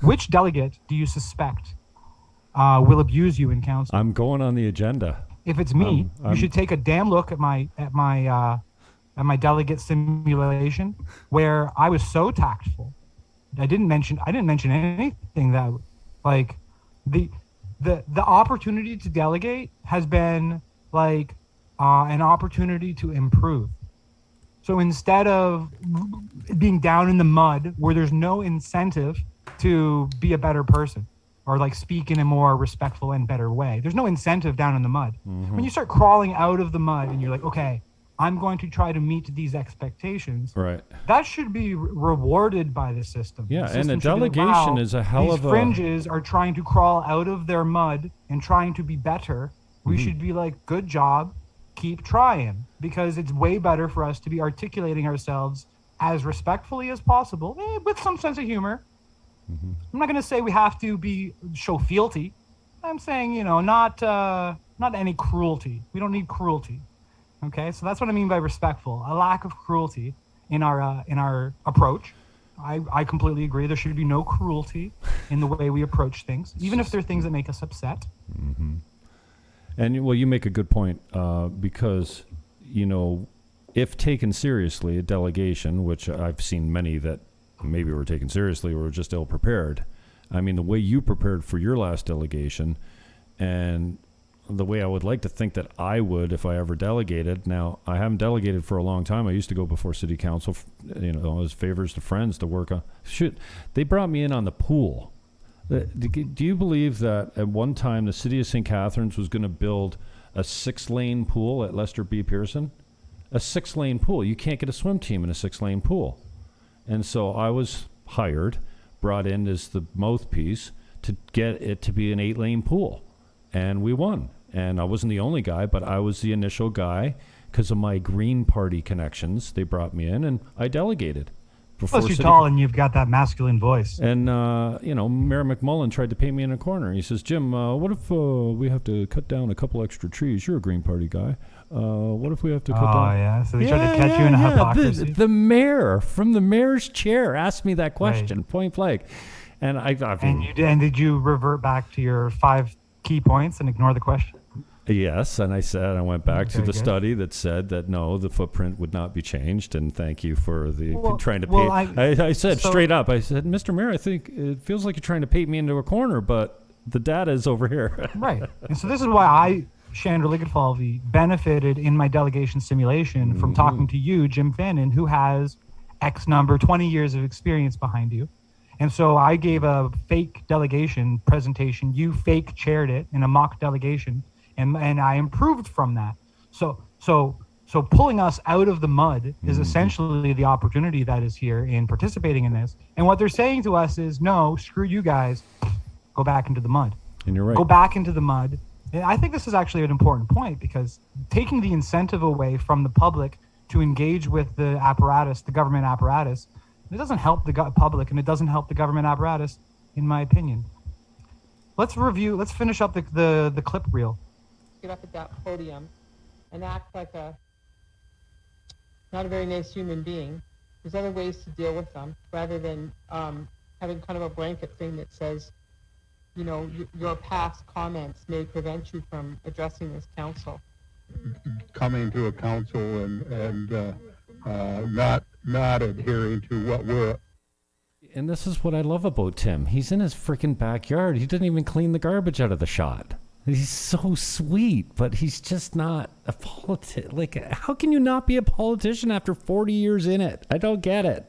Which delegate do you suspect will abuse you in council? I'm going on the agenda. If it's me, you should take a damn look at my delegate simulation, where I was so tactful. I didn't mention anything that, like, the opportunity to delegate has been like an opportunity to improve. So instead of being down in the mud where there's no incentive to be a better person or like speak in a more respectful and better way, there's no incentive down in the mud. Mm-hmm. When you start crawling out of the mud and you're like, okay, I'm going to try to meet these expectations. Right. That should be rewarded by the system. Yeah, The system and a should delegation allow is a hell of a... These fringes are trying to crawl out of their mud and trying to be better. We should be like, good job, keep trying. Because it's way better for us to be articulating ourselves as respectfully as possible, with some sense of humor. I'm not going to say we have to show fealty. I'm saying, not any cruelty. We don't need cruelty. Okay, so that's what I mean by respectful. A lack of cruelty in our approach. I completely agree. There should be no cruelty in the way we approach things, even if they're things that make us upset. Mm-hmm. And well, you make a good point because, if taken seriously, a delegation, which I've seen many that maybe were taken seriously or were just ill prepared. I mean, the way you prepared for your last delegation and the way I would like to think that I would if I ever delegated. Now, I haven't delegated for a long time. I used to go before city council, as favors to friends to work on. They brought me in on the pool. Do you believe that at one time the city of St. Catharines was going to build a 6-lane pool at Lester B. Pearson? A 6-lane pool. You can't get a swim team in a 6-lane pool. And so I was brought in as the mouthpiece to get it to be an 8-lane pool. And we won. And I wasn't the only guy, but I was the initial guy because of my Green Party connections. They brought me in, and I delegated. Plus, you're tall and you've got that masculine voice. And, Mayor McMullen tried to paint me in a corner. He says, Jim, what if we have to cut down a couple extra trees? You're a Green Party guy. What if we have to cut down... Oh, yeah. So they tried to catch you in a hypocrisy. The mayor from the mayor's chair asked me that question, point blank. And And did you revert back to your 5 key points and ignore the question? Yes, and I went back to the study that said that no, the footprint would not be changed, and thank you for trying to paint. I said straight up, I said, Mr. Mayor, I think it feels like you're trying to paint me into a corner, but the data is over here. Right, and so this is why Shandra Liggett-Falvey, benefited in my delegation simulation from talking to you, Jim Fannon, who has X number, 20 years of experience behind you. And so I gave a fake delegation presentation. You fake chaired it in a mock delegation. And I improved from that. So pulling us out of the mud is essentially the opportunity that is here in participating in this. And what they're saying to us is, no, screw you guys, go back into the mud. And you're right. Go back into the mud. And I think this is actually an important point because taking the incentive away from the public to engage with the apparatus, the government apparatus, it doesn't help the public and it doesn't help the government apparatus, in my opinion. Let's finish up the clip reel. Get up at that podium and act like not a very nice human being. There's other ways to deal with them rather than having kind of a blanket thing that says, your past comments may prevent you from addressing this council. Coming to a council and not adhering to what we're... And this is what I love about Tim. He's in his freaking backyard. He didn't even clean the garbage out of the shot. He's so sweet, but he's just not a politician. Like, how can you not be a politician after 40 years in it? I don't get it.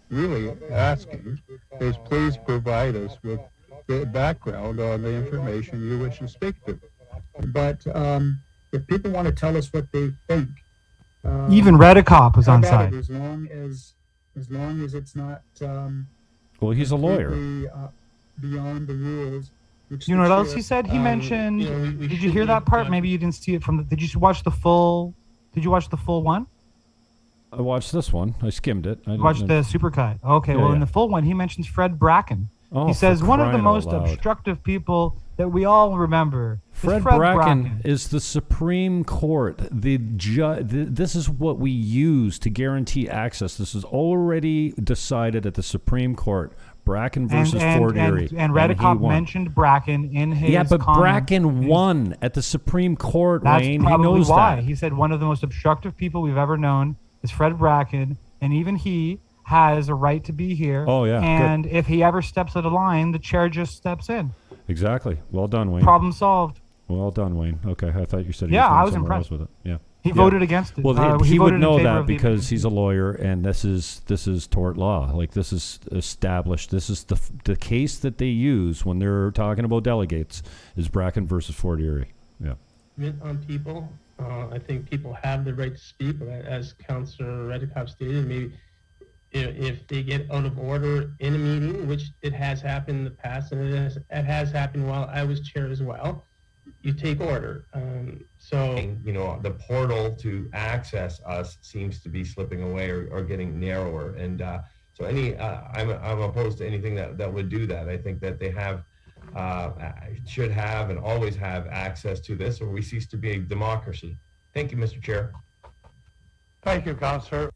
Really asking is please provide us with the background on the information you wish to speak to. But if people want to tell us what they think, even Redicop was on side. As long as it's not. Well, he's a lawyer. Beyond the rules. You know what else he said? He mentioned. Did you hear that part? Maybe you didn't see it from the. Did you watch the full? Did you watch the full one? I watched this one. I skimmed it. Watched the supercut. Okay. Well, in the full one, he mentions Fred Bracken, He says one of the most obstructive people that we all remember Fred Bracken is the Supreme Court. This is what we use to guarantee access. This is already decided at the Supreme Court. Bracken versus Fort Erie. And Redicop mentioned Bracken in his but comments. Bracken won at the Supreme Court, That's Wayne. probably He knows why. that. He said one of the most obstructive people we've ever known is Fred Bracken, and even he has a right to be here. Oh, yeah. And if he ever steps out of line, the chair just steps in. Exactly. Well done, Wayne. Problem solved. Well done, Wayne. Okay, I thought you said I was somewhere impressed else with it. Yeah. He voted against it. Well, he he would voted in know favor that of the because he's a lawyer, and this is tort law. Like, this is established. This is the case that they use when they're talking about delegates is Bracken versus Fort Erie. Yeah. On people, I think people have the right to speak, but as Councillor Redicop stated, maybe if they get out of order in a meeting, which it has happened in the past, and it has happened while I was chair as well, you take order. The portal to access us seems to be slipping away or getting narrower, and so I'm opposed to anything that would do that. I think that they should have and always have access to this, or we cease to be a democracy. Thank you, Mr. Chair. Thank you, Councillor.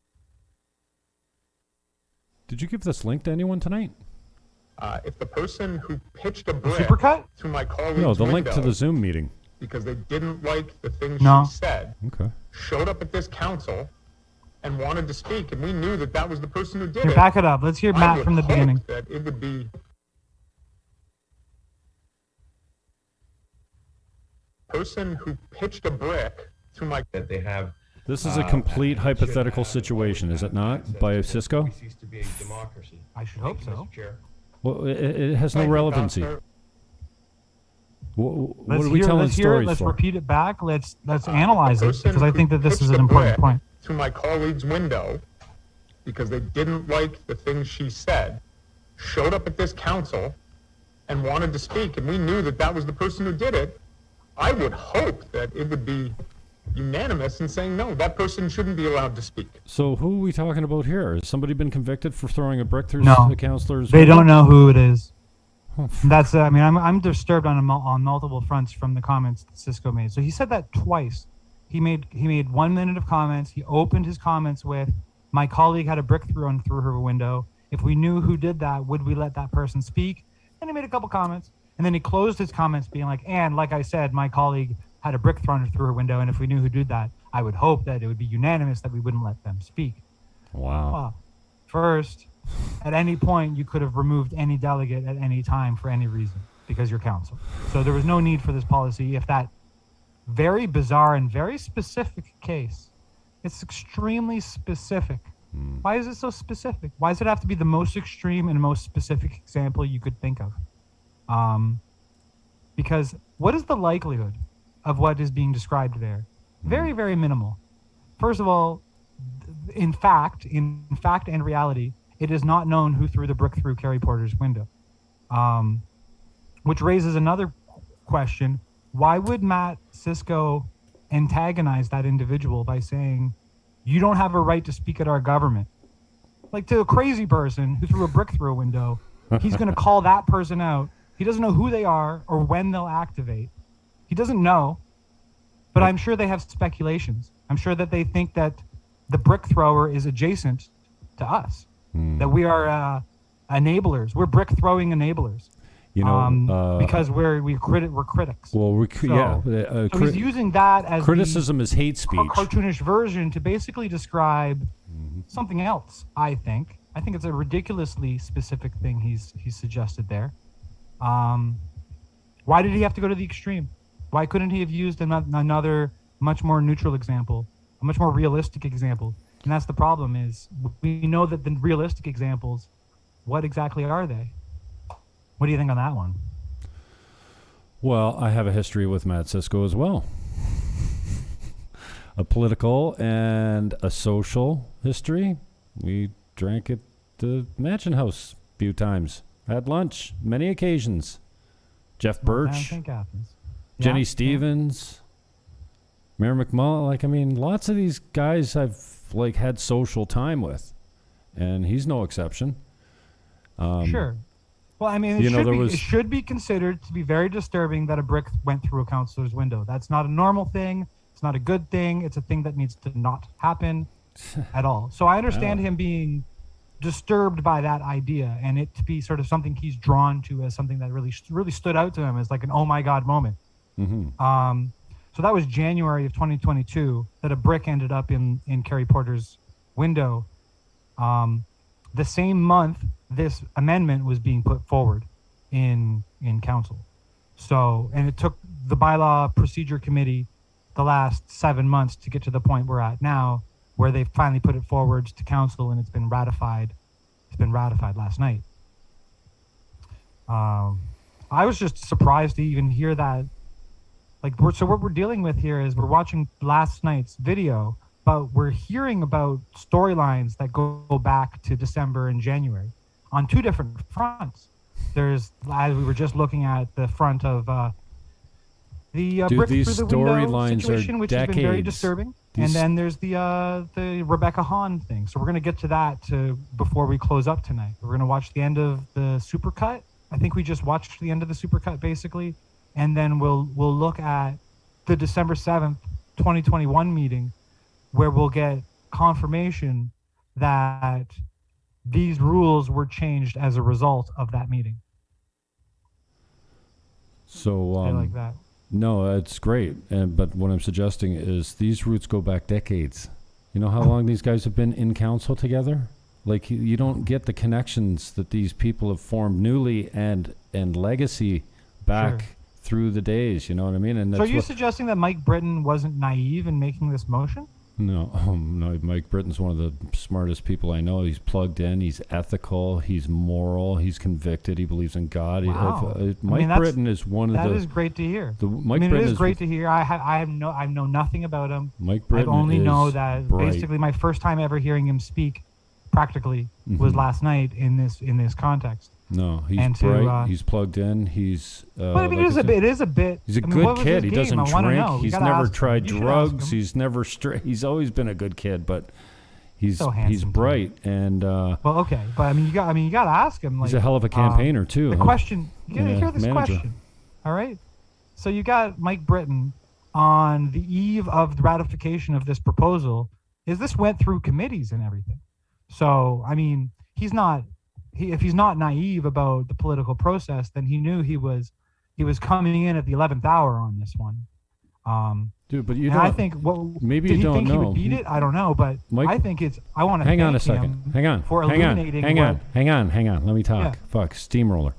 Did you give this link to anyone tonight? If the person who pitched a brick Supercut? through my colleague's No, the window link to the Zoom meeting. because they didn't like the things No. she said, Okay. showed up at this council and wanted to speak, and we knew that was the person who did Here, it. back it up. Let's hear I Matt would from the hope beginning. That it would be person who pitched a brick through my that they have. This is a complete hypothetical situation, is it not, by Cisco? We cease to be a democracy. I should hope so. Mr. Chair. Well, it has no Thank you, relevancy. Councillor. What are we telling stories let's for? repeat it back. Let's analyze it person because I think who that this pitched is a an important brick point. through my colleague's window because they didn't like the things she said, showed up at this council and wanted to speak, and we knew that was the person who did it. I would hope that it would be unanimous in saying, no, that person shouldn't be allowed to speak. So who are we talking about here? Has somebody been convicted for throwing a brick through No. the councilor's They window? don't know who it is. That's. I mean, I'm disturbed on multiple fronts from the comments that Cisco made. So he said that twice. He made 1 minute of comments. He opened his comments with, "My colleague had a brick thrown through her window. If we knew who did that, would we let that person speak?" Then he made a couple comments, and then he closed his comments being like, "And like I said, my colleague had a brick thrown through her window, and if we knew who did that, I would hope that it would be unanimous that we wouldn't let them speak." Wow. Well, first, at any point, you could have removed any delegate at any time for any reason because you're council. So there was no need for this policy if that very bizarre and very specific case, it's extremely specific. Why is it so specific? Why does it have to be the most extreme and most specific example you could think of? Because what is the likelihood of what is being described there? Very, very minimal. First of all, in fact and reality, it is not known who threw the brick through Carrie Porter's window. Which raises another question. Why would Matt Cisco antagonize that individual by saying, "You don't have a right to speak at our government"? Like, to a crazy person who threw a brick through a window, he's going to call that person out. He doesn't know who they are or when they'll activate. He doesn't know, but I'm sure they have speculations. I'm sure that they think that the brick thrower is adjacent to us, that we are enablers. We're brick throwing enablers. You know, because we're critics. Well, So he's using that as criticism is hate speech. Cartoonish version to basically describe something else. I think it's a ridiculously specific thing he's suggested there. Why did he have to go to the extreme? Why couldn't he have used another much more neutral example, a much more realistic example? And that's the problem, is we know that the realistic examples, what exactly are they? What do you think on that one? Well, I have a history with Matt Cisco as well. A political and a social history. We drank at the Mansion House a few times. Had lunch, many occasions. Jeff Birch, Jenny Stevens, Mayor McMullen. Lots of these guys I've had social time with, and he's no exception. Sure. Well, I mean, it should be considered to be very disturbing that a brick went through a counselor's window. That's not a normal thing. It's not a good thing. It's a thing that needs to not happen at all. So I understand him being disturbed by that idea, and it to be sort of something he's drawn to as something that really stood out to him as like an oh my god moment. Mm-hmm. So that was January of 2022 that a brick ended up in Carrie Porter's window. The same month this amendment was being put forward in council. So, and it took the bylaw procedure committee the last 7 months to get to the point we're at now, where they finally put it forward to council and it's been ratified. It's been ratified last night. I was just surprised to even hear that. Like, so what we're dealing with here is we're watching last night's video, but we're hearing about storylines that go back to December and January on two different fronts. There's, as we were just looking at, the front of the brick through the window situation, which has been very disturbing. And then there's the Rebecca Hahn thing. So we're going to get to that before we close up tonight. We're going to watch the end of the Supercut. I think we just watched the end of the Supercut, basically. And then we'll look at the December 7th, 2021 meeting, where we'll get confirmation that these rules were changed as a result of that meeting. So I like that. No, it's great. But what I'm suggesting is these roots go back decades. You know how long these guys have been in council together? Like, you don't get the connections that these people have formed newly and legacy back through the days. You know what I mean? And so are you suggesting that Mike Britton wasn't naive in making this motion? No, Mike Britton's one of the smartest people I know. He's plugged in. He's ethical. He's moral. He's convicted. He believes in God. Wow. Mike Britton is one of the... That is great to hear. It is great to hear. I know nothing about him. Mike Britton I only know is that bright. basically my first time ever hearing him speak practically was last night in this context. No, he's bright. He's plugged in. He's. But I mean, it is a bit. He's a good kid. He doesn't drink. He's never tried drugs. He's never He's always been a good kid, but he's bright and. Well, okay, but I mean, you got to ask him. Like, he's a hell of a campaigner too. The question. You got to hear this question. All right, so you got Mike Britton on the eve of the ratification of this proposal. This went through committees and everything. So I mean, if he's not naive about the political process, then he knew he was coming in at the 11th hour on this one. Dude, but you don't. I think maybe did you he don't think know. he would beat it? I don't know, but Mike, I think I want to hang on a thank second. him Hang on. for illuminating. Hang on. Let me talk. Yeah. Fuck, steamroller.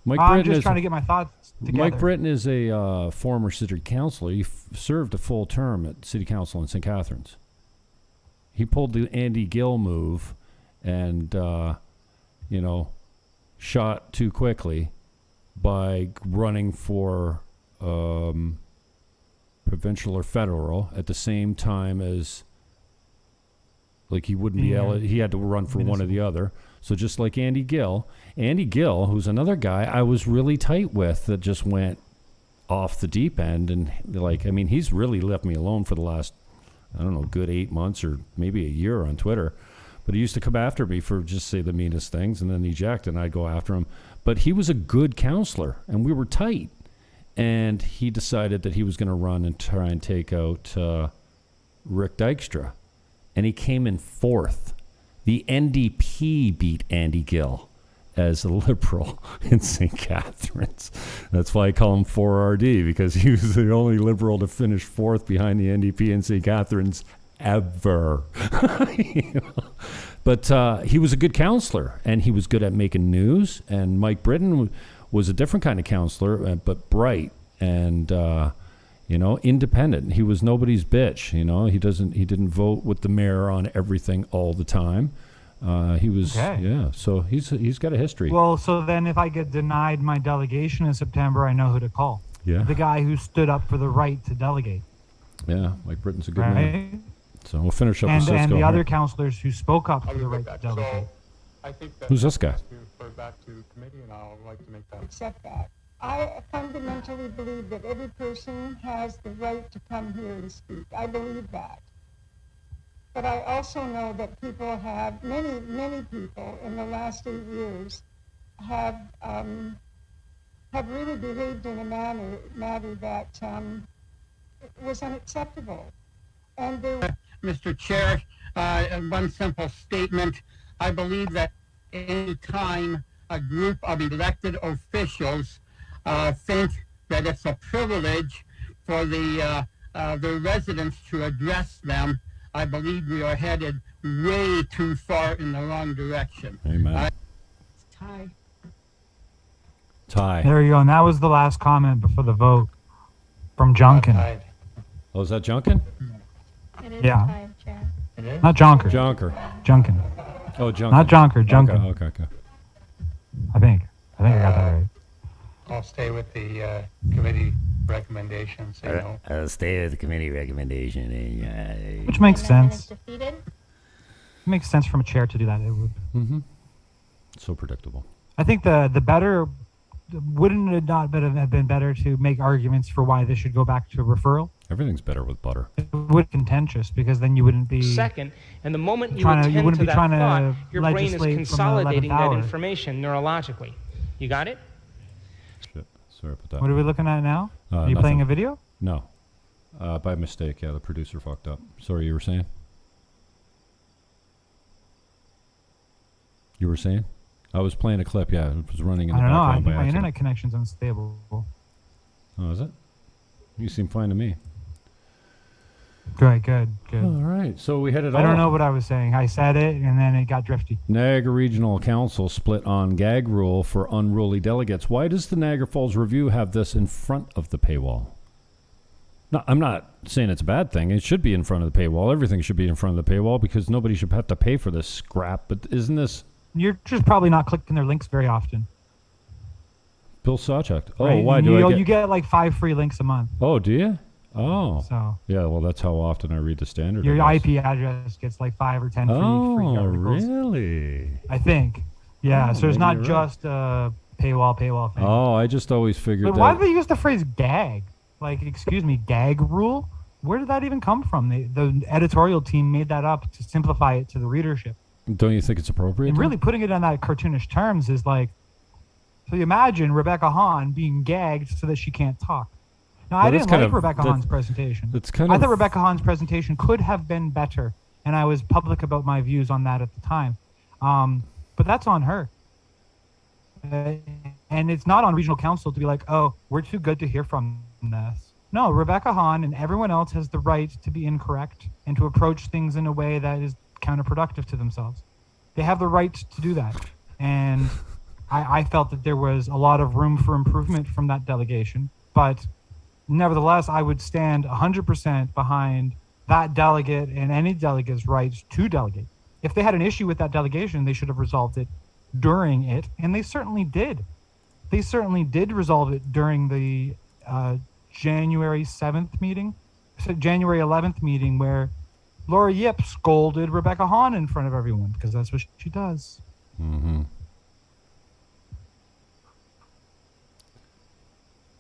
I'm just trying to get my thoughts together. Mike Britton is a former city councilor. He served a full term at city council in St. Catharines. He pulled the Andy Gill move and, shot too quickly by running for provincial or federal at the same time as, like, he wouldn't be able, he had to run for one or the other. So just like Andy Gill, who's another guy I was really tight with that just went off the deep end. And he's really left me alone for the last, I don't know, good 8 months or maybe a year on Twitter. But he used to come after me for just say the meanest things and then eject, and I'd go after him. But he was a good counselor, and we were tight. And he decided that he was going to run and try and take out Rick Dykstra. And he came in fourth. The NDP beat Andy Gill as a Liberal in St. Catharines. That's why I call him 4RD, because he was the only Liberal to finish fourth behind the NDP in St. Catharines ever. But he was a good counselor, and he was good at making news. And Mike Britton was a different kind of counselor, but bright and independent. He was nobody's bitch. He didn't vote with the mayor on everything all the time. He was so he's got a history. Well, so then if I get denied my delegation in September, I know who to call. Yeah, the guy who stood up for the right to delegate. Yeah, Mike Britton's a good man. So we'll finish up with Cisco. And the other counselors who spoke up for the right to delegate. I think that who's this guy? Refer back to committee, and I'll like to make that. Accept that. I fundamentally believe that every person has the right to come here and speak. I believe that. But I also know that people have, many people in the last 8 years have really behaved in a manner that was unacceptable. And Mr. Chair, one simple statement. I believe that any time a group of elected officials think that it's a privilege for the residents to address them, I believe we are headed way too far in the wrong direction. Amen. Tie. Tie. There you go. And that was the last comment before the vote from Junkin. Oh, is that Junkin? it is Yeah. time, Chair. Not Jonker. Junkin. Junkin. Oh, Junkin. Not Jonker, Junkin. Okay. I think I got that right. I'll stay with the committee recommendation. Say no. I'll stay with the committee recommendation. Which makes sense. Defeated. It makes sense from a chair to do that. It would. Mm-hmm. So predictable. I think the better, wouldn't it not have been better to make arguments for why this should go back to referral? Everything's better with butter. It would be contentious because then you wouldn't be Second, and the moment you trying to- attend you wouldn't to be that trying to thought, your brain is legislate from the consolidating 11th that hour. information neurologically. You got it? Shit. Sorry about that. What are we looking at now? Are you Nothing. playing a video? No. By mistake. Yeah, the producer fucked up. Sorry, you were saying? You were saying? I was playing a clip. Yeah, it was running in I the don't know. I background think by my accident. internet connection's unstable. Oh, is it? You seem fine to me. Good. All right. So we had it all. I don't know what I was saying. I said it and then it got drifty. Niagara Regional Council split on gag rule for unruly delegates. Why does the Niagara Falls Review have this in front of the paywall? No, I'm not saying it's a bad thing. It should be in front of the paywall. Everything should be in front of the paywall because nobody should have to pay for this scrap. But isn't this You're just probably not clicking their links very often. Bill Sawchuk? Oh, right? why And do I you get like 5 free links a month. Oh, do you? Oh. So yeah, well, that's how often I read the Standard. your I guess. IP address gets like 5 or 10 free Oh, articles. really? I think. Yeah, Oh, so it's maybe not you're just a paywall thing. Oh, I just always figured But that. why do they use the phrase gag? Like, excuse me, gag rule? Where did that even come from? The editorial team made that up to simplify it to the readership. Don't you think it's appropriate? And though? really putting it on that cartoonish terms is like, so you imagine Rebecca Hahn being gagged so that she can't talk. Now, I Well, that's didn't kind like of- Rebecca that- Hahn's presentation. That's kind I of- thought Rebecca Hahn's presentation could have been better, and I was public about my views on that at the time. But that's on her. And it's not on regional council to be like, oh, we're too good to hear from this. No, Rebecca Hahn and everyone else has the right to be incorrect and to approach things in a way that is counterproductive to themselves. They have the right to do that. And I felt that there was a lot of room for improvement from that delegation. But nevertheless, I would stand 100% behind that delegate and any delegate's rights to delegate. If they had an issue with that delegation, they should have resolved it during it, and they certainly did. They certainly did resolve it during the January 7th meeting, so January 11th meeting, where Laura Yip scolded Rebecca Hahn in front of everyone, because that's what she does. Mm-hmm.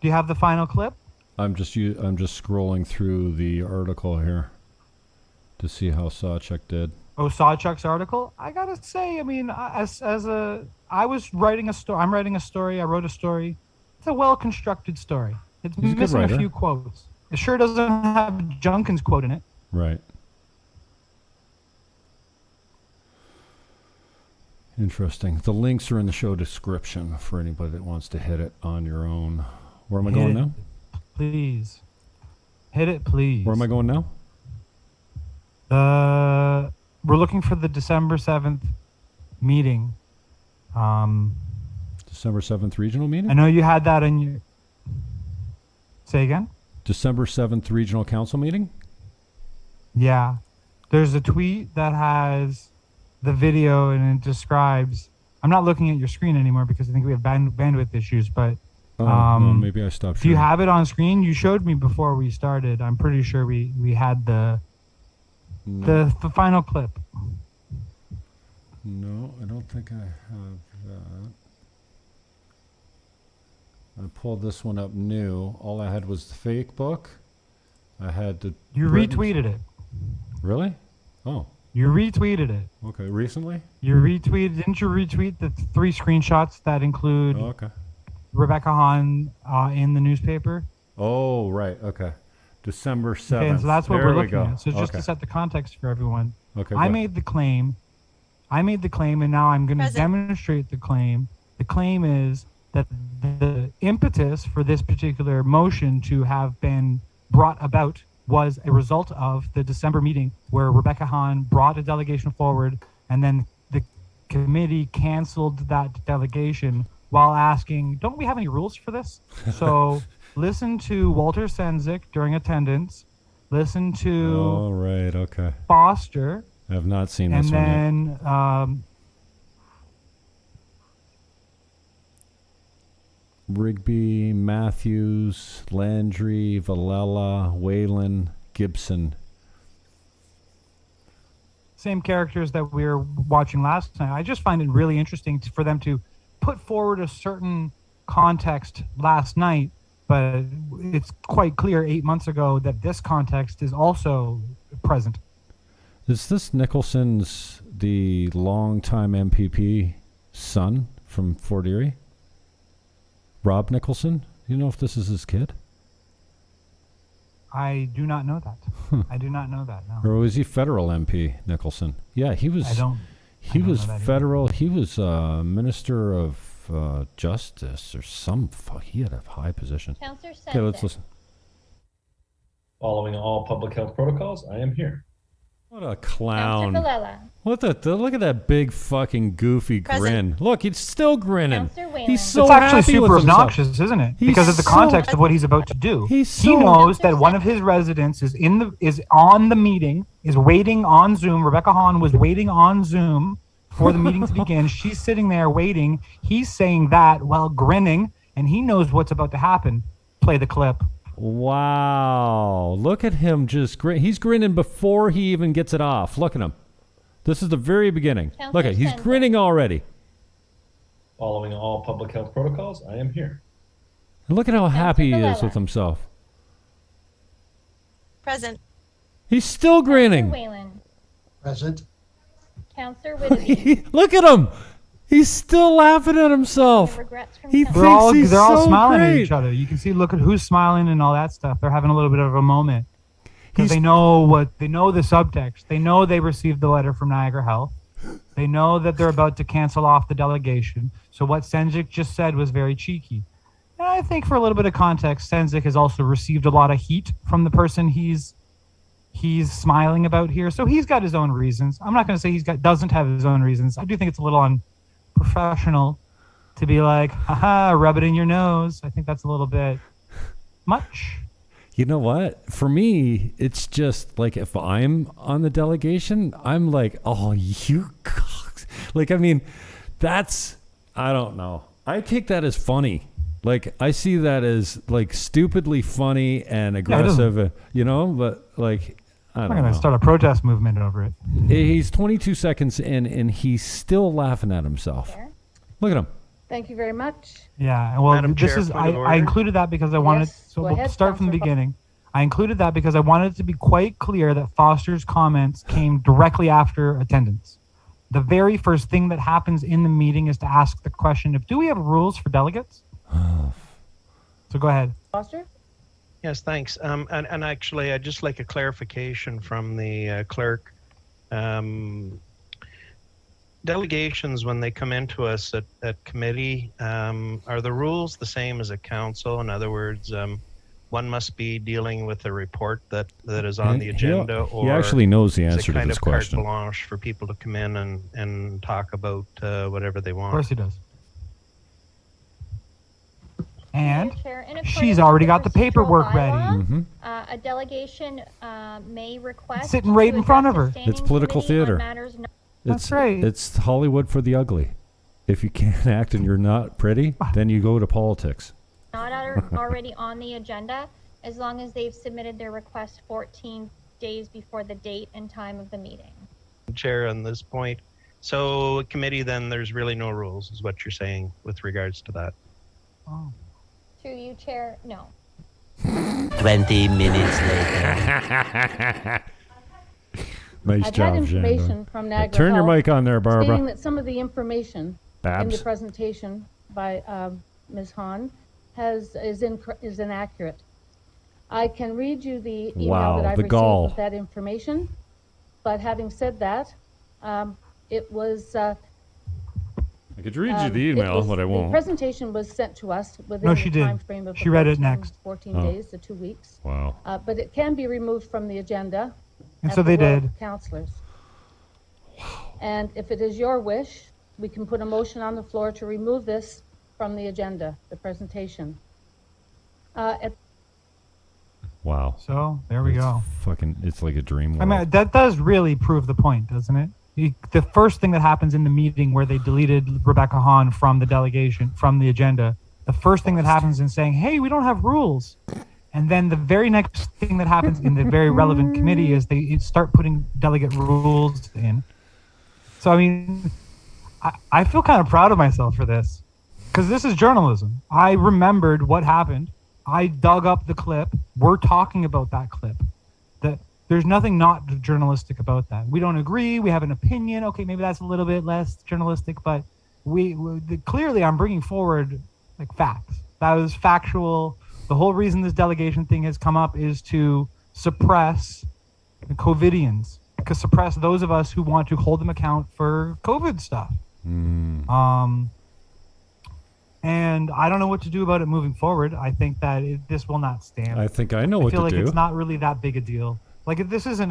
Do you have the final clip? I'm just scrolling through the article here to see how Sawchuk did. Oh, Sawchuk's article? I gotta say, I mean, I was writing a story. I'm writing a story. I wrote a story. It's a well-constructed story. It's He's a good missing a writer. few quotes. It sure doesn't have Junkin's quote in it. Right. Interesting. The links are in the show description for anybody that wants to hit it on your own. Where am I going now? Please. Hit it, please. Where am I going now? We're looking for the December 7th meeting. December 7th regional meeting? I know you had that in your... Say again? December 7th regional council meeting? Yeah. There's a tweet that has the video and it describes... I'm not looking at your screen anymore because I think we have bandwidth issues, but... well, maybe I stopped Do you sharing. have it on screen? You showed me before we started. I'm pretty sure we had the final clip. No, I don't think I have that. I pulled this one up new. All I had was the fake book. I had to... You retweeted it. Really? Oh. You retweeted it. Okay, recently? Didn't you retweet the 3 screenshots that include Rebecca Hahn in the newspaper? Oh, right. Okay. December 7th. Okay, and so that's what there we're we looking go. at. So just to set the context for everyone, Okay, I go. made the claim, and now I'm going to demonstrate the claim. The claim is that the impetus for this particular motion to have been brought about was a result of the December meeting where Rebecca Hahn brought a delegation forward, and then the committee canceled that delegation while asking, don't we have any rules for this? So listen to Walter Senzik during attendance, listen to Foster. I have not seen this one yet. And then Rigby, Matthews, Landry, Valella, Whalen, Gibson. same characters that we were watching last night. I just find it really interesting for them to put forward a certain context last night, but it's quite clear 8 months ago that this context is also present. Is this Nicholson's the longtime MPP son from Fort Erie? Rob Nicholson? Do you know if this is his kid? I do not know that. I do not know that, no. Or was he federal MP, Nicholson? Yeah, he was. He was federal. He was Minister of Justice or some. He had a high position. Councillor Okay, let's listen. Following all public health protocols, I am here. What a clown! Councillor Valella. What the? Look at that big fucking goofy grin. Look, he's still grinning. Councillor Whalen. He's so it's actually happy super with himself. obnoxious, isn't it? Because of the context of what he's about to do. He knows that one of his residents is on the meeting, is waiting on Zoom. Rebecca Hahn was waiting on Zoom for the meeting to begin. She's sitting there waiting. He's saying that while grinning, and he knows what's about to happen. Play the clip. Wow. Look at him just grin. He's grinning before he even gets it off. Look at him. This is the very beginning. Look at he's grinning already. Following all public health protocols, I am here. And look at how happy he is with himself. Present. He's still grinning. Whalen. Present. Councillor Whitty. Look at him. He's still laughing at himself. He thinks They're all so smiling great. at each other. You can see, look at who's smiling and all that stuff. They're having a little bit of a moment because they know the subtext. They know they received the letter from Niagara Health. They know that they're about to cancel off the delegation. So what Senzik just said was very cheeky. And I think for a little bit of context, Senzik has also received a lot of heat from the person he's smiling about here. So he's got his own reasons. I'm not going to say doesn't have his own reasons. I do think it's a little unprofessional to be like, haha, rub it in your nose. I think that's a little bit much. You know what? For me, it's just like if I'm on the delegation, I'm like, oh, you cocks. Like, I mean, I don't know. I take that as funny. Like, I see that as like stupidly funny and aggressive, but like, I don't know. I'm going to start a protest movement over it. He's 22 seconds in and he's still laughing at himself. Look at him. Thank you very much. Yeah, well, Madam this Chair, is point of I order. included that because I wanted. Yes, So go we'll ahead, start from the Councillor beginning. I included that because I wanted it to be quite clear that Foster's comments came directly after attendance. The very first thing that happens in the meeting is to ask the question of, do we have rules for delegates? So go ahead. Foster? Yes, thanks. And actually, I'd just like a clarification from the clerk. Delegations, when they come into us at committee, are the rules the same as a council? In other words, one must be dealing with a report that is on the agenda, or he actually knows the answer is it to kind this of carte question. blanche for people to come in and talk about whatever they want? Of course he does. And Chair, in she's accordance already with got the paperwork procedural ready. bylaw, Mhm. A delegation may request Sitting right to in front of address her. a standing It's political committee on theater. matters not- That's right. It's Hollywood for the ugly. If you can't act and you're not pretty, then you go to politics. not already on the agenda, as long as they've submitted their request 14 days before the date and time of the meeting. Chair, on this point. So committee, then there's really no rules, is what you're saying with regards to that. Oh. To you, Chair, no. 20 minutes later. Nice I've job, had information Shandor. from Niagara Turn your Health mic on there, Barbara. stating that some of the information in the Babs. presentation by Ms. Hahn is inaccurate. I can read you the email Wow, that I've the received gall. with that information, but having said that, it was. I could read you the email, but I The won't. presentation was sent to us within No, the she did. time frame of She read it 14 next. 14 Oh. days to 2 weeks. Wow. But it can be removed from the agenda. And at so the they will of did. the Councillors. And if it is your wish, we can put a motion on the floor to remove this from the agenda, the presentation. Wow. So there we go. It's like a dream world. I mean, that does really prove the point, doesn't it? The first thing that happens in the meeting where they deleted Rebecca Hahn from the delegation, from the agenda, the first thing that happens is saying, hey, we don't have rules. And then the very next thing that happens in the very relevant committee is they start putting delegate rules in. So, I mean, I feel kind of proud of myself for this because this is journalism. I remembered what happened. I dug up the clip. We're talking about that clip. There's nothing not journalistic about that. We don't agree. We have an opinion. Okay, maybe that's a little bit less journalistic, but clearly I'm bringing forward like facts. That was factual. The whole reason this delegation thing has come up is to suppress the COVIDians, to suppress those of us who want to hold them account for COVID stuff. And I don't know what to do about it moving forward. I think that this will not stand. I think I know what to do. I feel like it's not really that big a deal. Like this isn't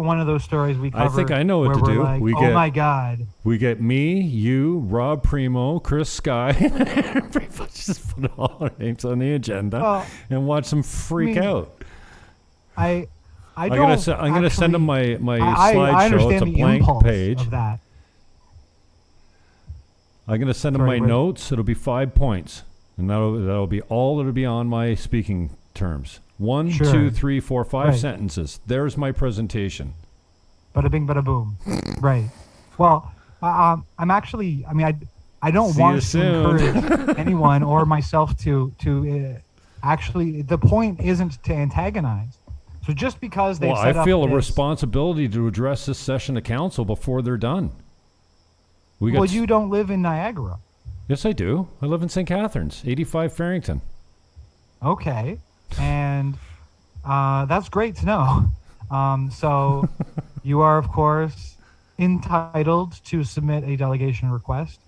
one of those stories we cover. I think I know what to do. Like, my God. We get me, you, Rob Primo, Chris Sky, and pretty much just put all our names on the agenda and watch them freak out. I'm gonna send them my slideshow. It's a blank page. Of that. I'm gonna send them my notes. It'll be 5 points, and that'll be all that'll be on my speaking terms. 1, 2, 3, 4, 5 sentences. There's my presentation. Bada bing, bada boom. Right. Well, I'm actually. I mean, I don't want to encourage anyone or myself to actually. The point isn't to antagonize. So just because they set up I feel a responsibility to address this session of council before they're done. You don't live in Niagara. Yes, I do. I live in St. Catharines, 85 Farrington. Okay. And that's great to know. So you are, of course, entitled to submit a delegation request.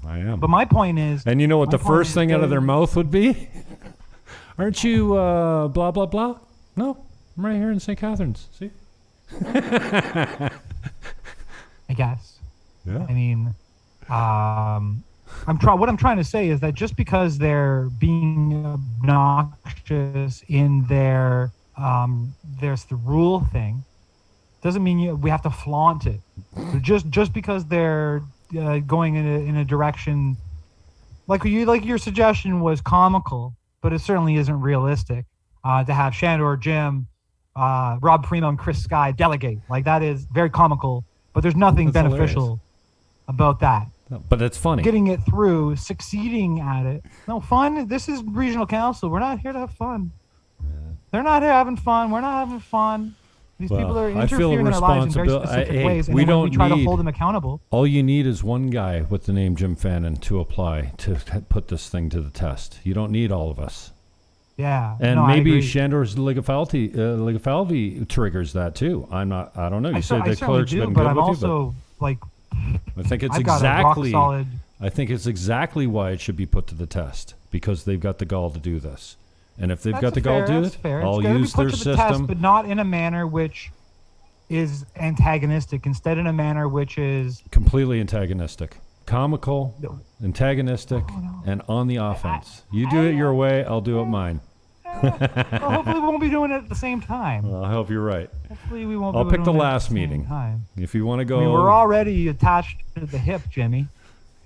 I am. But my point is... And you know what the first thing out of their mouth would be? Aren't you blah, blah, blah? No, I'm right here in St. Catharines. See? I guess. Yeah. I mean... what I'm trying to say is that just because they're being obnoxious in there's the rule thing, doesn't mean we have to flaunt it. Just because they're going in a direction like your suggestion was comical, but it certainly isn't realistic to have Shandor, Jim, Rob Primo, and Chris Sky delegate. Like that is very comical, but there's nothing beneficial about that. No, but it's funny. Getting it through, succeeding at it. No, fun. This is regional council. We're not here to have fun. They're not here having fun. We're not having fun. These people are interfering in our lives in very specific ways. And we try to hold them accountable. All you need is one guy with the name Jim Fannon to apply to put this thing to the test. You don't need all of us. Yeah. And maybe Shandor's legality triggers that too. I don't know. You said the clerk's been good with you, but I think it's exactly why it should be put to the test, because they've got the gall to do this. And if they've got the gall to do it, I'll use their system. Test, but not in a manner which is antagonistic. Instead, in a manner which is completely antagonistic, comical, antagonistic, and on the offense. You do it your way, I'll do it mine. Well, hopefully we won't be doing it at the same time. Well, I hope you're right. Hopefully we won't. I'll be pick the doing last it at the meeting. Same time. If you want to go, I mean, we're already attached to the hip, Jimmy.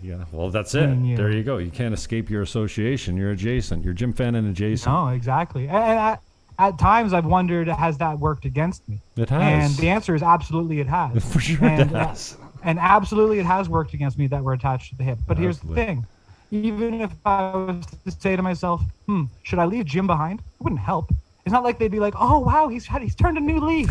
Yeah, well, that's it. There you go. You can't escape your association. You're adjacent. You're Jim Fannon adjacent. No, exactly. And at times I've wondered, has that worked against me? It has. And the answer is absolutely it has. For sure it has. And absolutely it has worked against me that we're attached to the hip. But here's the thing. Even if I was to say to myself, should I leave Jim behind? It wouldn't help. It's not like they'd be like, oh, wow, he's turned a new leaf.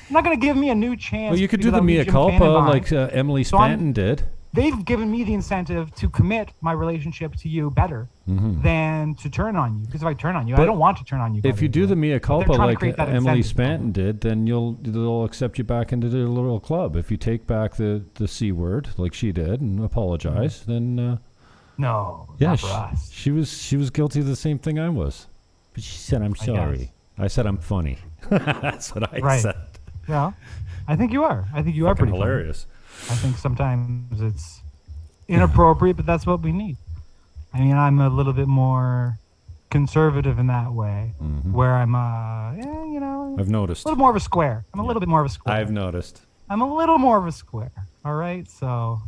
not going to give me a new chance. Well, you could do because the I'm mea Jim culpa Fannon like Emily Spanton did. They've given me the incentive to commit my relationship to you better than to turn on you. Because if I turn on you, I don't want to turn on you. If you do the mea culpa like Emily incentive. Spanton did, then they'll accept you back into the little club. If you take back the C word like she did and apologize, then no, yeah, not for us. she was guilty of the same thing I was. But she said, "I'm sorry." I said, "I'm funny." That's what I said. Yeah, I think you are. I think you are pretty hilarious. Funny. I think sometimes it's inappropriate, but that's what we need. I mean, I'm a little bit more conservative in that way, where I'm, I've noticed. A little more of a square. I'm a little bit more of a square. I've noticed. I'm a little more of a square. All right, so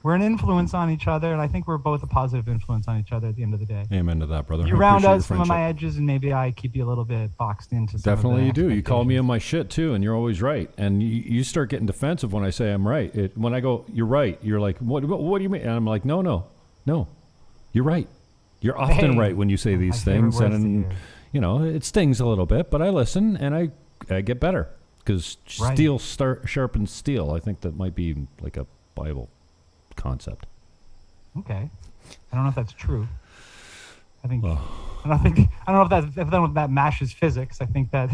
we're an influence on each other, and I think we're both a positive influence on each other at the end of the day. Amen to that, brother. You round out some of my edges, and maybe I keep you a little bit boxed into some Definitely you of the do. You call me on my shit, too, and you're always right. And you start getting defensive when I say I'm right. When I go, you're right, you're like, what do you mean? And I'm like, no, you're right. You're often right when you say these things. And, it stings a little bit, but I listen, and I get better. Because steel sharpens steel. I think that might be like a Bible concept. Okay, I don't know if that's true. I think I don't know if that matches physics. I think that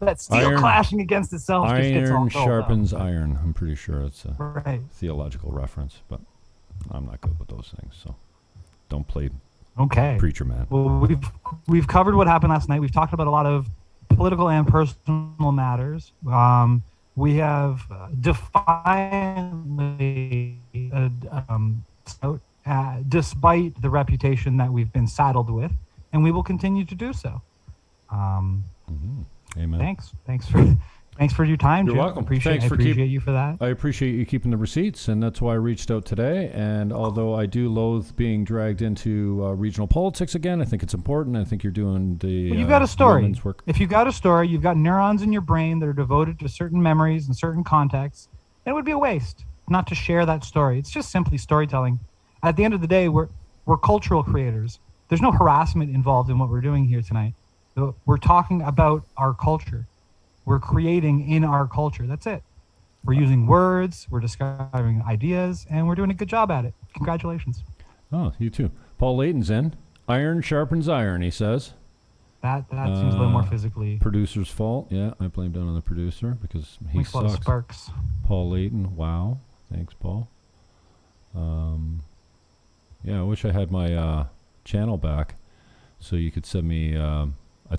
that steel clashing against itself just gets all iron sharpens iron. I'm pretty sure it's a theological reference, but I'm not good with those things, so don't play preacher man. Well, we've covered what happened last night. We've talked about a lot of political and personal matters. We have defiantly, despite the reputation that we've been saddled with, and we will continue to do so. Amen. Thanks for your time, You're Jim. welcome. I appreciate you for that. I appreciate you keeping the receipts, and that's why I reached out today. And although I do loathe being dragged into regional politics again, I think it's important. I think you're doing the Well, you've got a story. women's work. If you've got a story, you've got neurons in your brain that are devoted to certain memories and certain contexts, and it would be a waste not to share that story. It's just simply storytelling. At the end of the day, we're cultural creators. There's no harassment involved in what we're doing here tonight. We're talking about our culture. We're creating in our culture. That's it. We're using words, we're discovering ideas, and we're doing a good job at it. Congratulations. Oh, you too. Paul Layton's in. Iron sharpens iron, he says. That seems a little more physically. Producer's fault. Yeah, I blame down on the producer because he Makes a lot of sucks. sparks. Paul Layton. Wow. Thanks, Paul. Yeah, I wish I had my channel back so you could send me a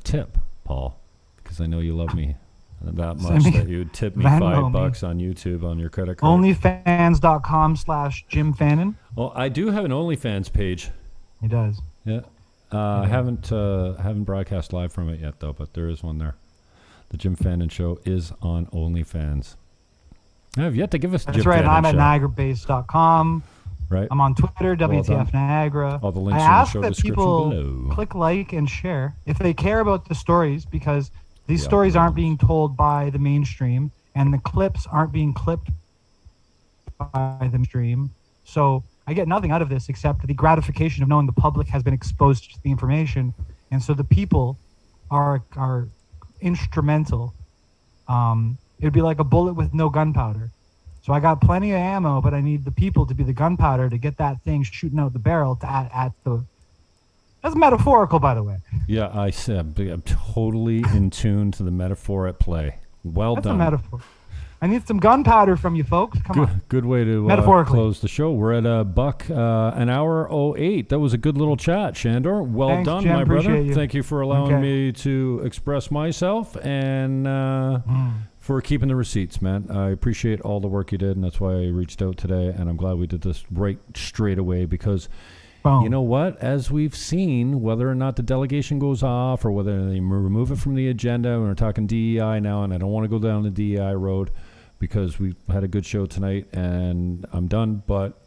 tip, Paul, because I know you love me that much that you would tip me $5 on YouTube on your credit card. Onlyfans.com/Jim Fannon. Well, I do have an OnlyFans page. He does. Yeah. I haven't broadcast live from it yet, though, but there is one there. The Jim Fannon Show is on OnlyFans. I have yet to give us That's Jim right. Fannon I'm at Show. NiagaraBase.com. Right. I'm on Twitter, WTF Niagara. All the links I in the ask show that description people below. click like and share if they care about the stories, because these stories aren't being told by the mainstream, and the clips aren't being clipped by the mainstream. So I get nothing out of this except the gratification of knowing the public has been exposed to the information, and so the people are instrumental. It'd be like a bullet with no gunpowder. So I got plenty of ammo, but I need the people to be the gunpowder to get that thing shooting out the barrel at the. That's metaphorical, by the way. Yeah, I said I'm totally in tune to the metaphor at play. Well That's done. a metaphor. I need some gunpowder from you folks. Come on. Good way to close the show. We're at an hour 08. That was a good little chat, Shandor. Well Thanks, done, Jim. my brother. Appreciate you. Thank you for allowing me to express myself and for keeping the receipts, man. I appreciate all the work you did, and that's why I reached out today, and I'm glad we did this right straight away because you know what? As we've seen, whether or not the delegation goes off or whether they remove it from the agenda, we're talking DEI now, and I don't want to go down the DEI road because we've had a good show tonight, and I'm done, but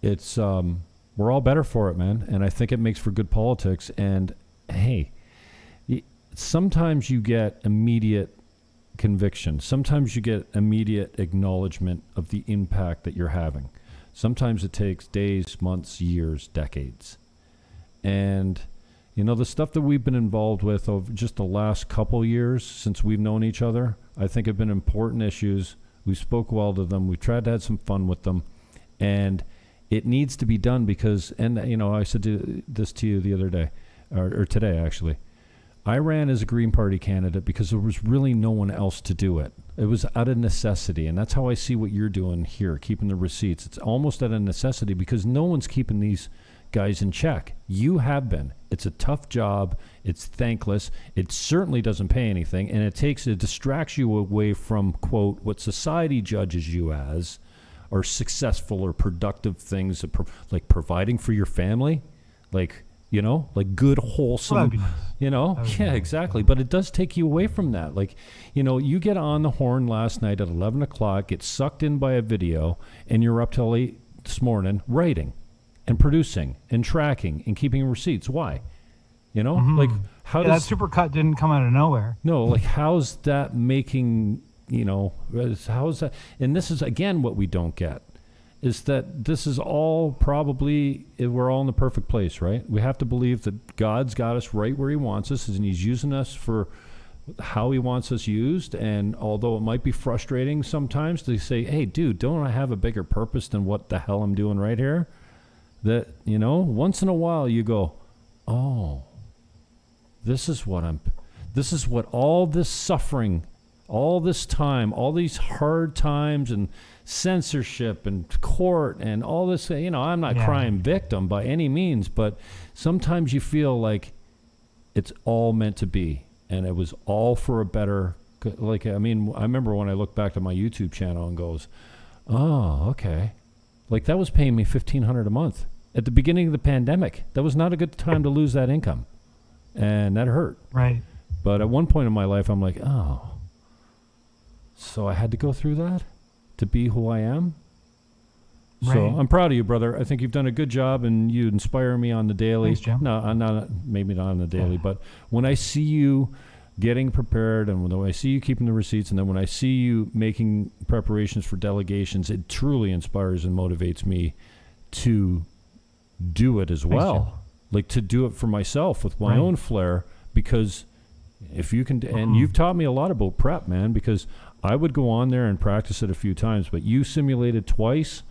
it's we're all better for it, man, and I think it makes for good politics, and hey, sometimes you get immediate conviction. Sometimes you get immediate acknowledgement of the impact that you're having. Sometimes it takes days, months, years, decades. And, You know, the stuff that we've been involved with over just the last couple years since we've known each other, I think have been important issues. We spoke well to them. We tried to have some fun with them. And it needs to be done because, and, you know, I said this to you the other day, or today, actually. I ran as a Green Party candidate because there was really no one else to do it. It was out of necessity, and that's how I see what you're doing here, keeping the receipts. It's almost out of necessity because no one's keeping these guys in check. You have been. It's a tough job. It's thankless. It certainly doesn't pay anything, and it distracts you away from, quote, what society judges you as, or successful or productive things, like providing for your family, like, you know, like good, wholesome, that'd be nice. You know? Yeah, exactly. But it does take you away from that. Like, you know, you get on the horn last night at 11 o'clock, get sucked in by a video, and you're up till 8 this morning writing and producing and tracking and keeping receipts. Why? You know? Like, how does... that supercut didn't come out of nowhere. No, like, how's that making, you know, how's that... And this is, again, what we don't get. Is that this is all probably, we're all in the perfect place, right? We have to believe that God's got us right where he wants us, and he's using us for how he wants us used. And although it might be frustrating sometimes to say, hey, dude, don't I have a bigger purpose than what the hell I'm doing right here? That, you know, once in a while you go, oh, this is what all this suffering, all this time, all these hard times and censorship and court and all this, you know, I'm not crime victim by any means, but sometimes you feel like it's all meant to be, and it was all for a better, like, I mean, I remember when I look back to my YouTube channel and goes, oh, okay. Like, that was paying me $1,500 a month at the beginning of the pandemic. That was not a good time to lose that income, and that hurt. Right. But at one point in my life, I'm like, oh, so I had to go through that to be who I am. Right. So I'm proud of you, brother. I think you've done a good job, and you inspire me on the daily. Thanks, Jim. No, I'm not, maybe not on the daily, but when I see you getting prepared, and when I see you keeping the receipts, and then when I see you making preparations for delegations, it truly inspires and motivates me to do it as well. Jim. Like, to do it for myself with my own flair, because if you can, and you've taught me a lot about prep, man, because I would go on there and practice it a few times, but you simulated twice.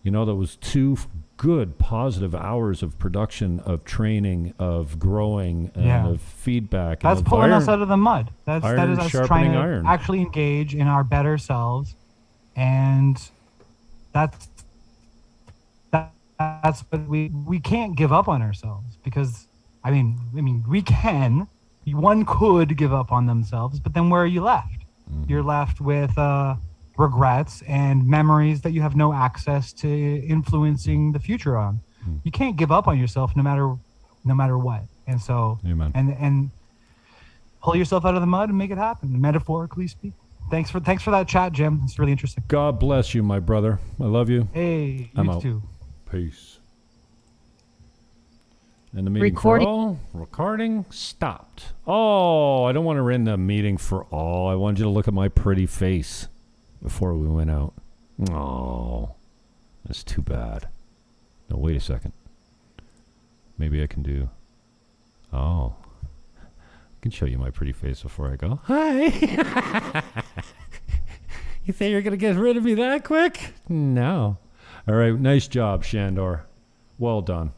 You know, that was 2 good, positive hours of production, of training, of growing, and of feedback. That's and pulling us out of the mud. That is us trying to actually engage in our better selves, and that's what we can't give up on ourselves, because I mean we can. One could give up on themselves, but then where are you left? You're left with regrets and memories that you have no access to influencing the future on. You can't give up on yourself no matter what. And so, and pull yourself out of the mud and make it happen, metaphorically speaking. Thanks for that chat, Jim. It's really interesting. God bless you, my brother. I love you. Hey, I'm you out. too. Peace. And the meeting recording stopped. Oh, I don't want to end the meeting for all. I wanted you to look at my pretty face before we went out. Oh, that's too bad. No, wait a second. Maybe I can do... Oh. I can show you my pretty face before I go. Hi. You think you're going to get rid of me that quick? No. All right, nice job, Shandor. Well done.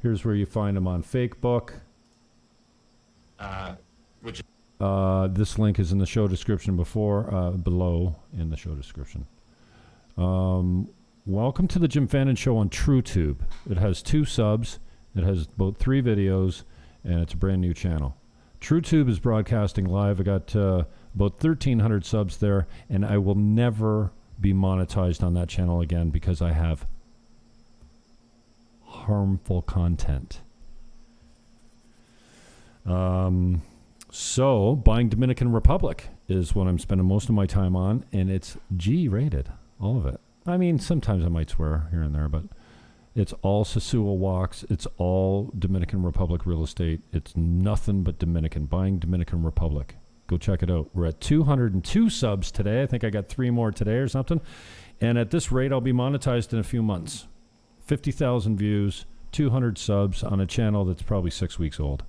Here's where you find them on Facebook. This link is in the show description below in the show description. Welcome to the Jim Fannon Show on TrueTube. It has 2 subs. It has about 3 videos, and it's a brand new channel. TrueTube is broadcasting live. I got about 1,300 subs there, and I will never be monetized on that channel again because I have harmful content. So buying Dominican Republic is what I'm spending most of my time on, and it's G-rated, all of it. I mean, sometimes I might swear here and there, but it's all Sosua walks. It's all Dominican Republic real estate. It's nothing but Dominican. Buying Dominican Republic. Go check it out. We're at 202 subs today. I think I got 3 more today or something. And at this rate, I'll be monetized in a few months. 50,000 views, 200 subs on a channel that's probably 6 weeks old.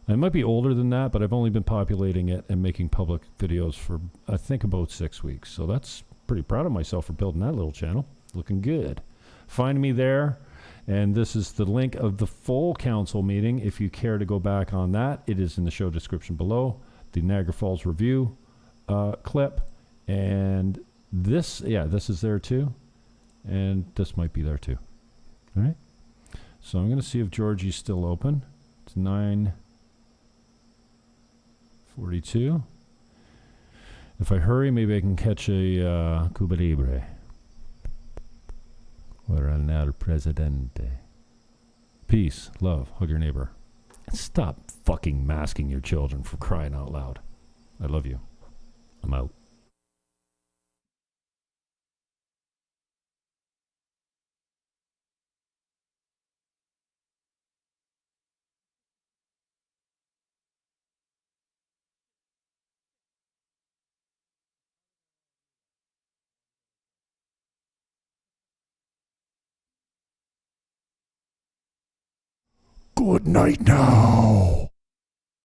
It might be older than that, but I've only been populating it and making public videos for, I think, about 6 weeks. So that's pretty proud of myself for building that little channel. Looking good. Find me there. And this is the link of the full council meeting. If you care to go back on that, it is in the show description below. The Niagara Falls review clip. And this is there too. And this might be there too. All right. So I'm going to see if Georgie's still open. It's 9:42. If I hurry, maybe I can catch a Cuba Libre. Or el presidente. Peace, love, hug your neighbor. Stop fucking masking your children, for crying out loud. I love you. I'm out. Good night now.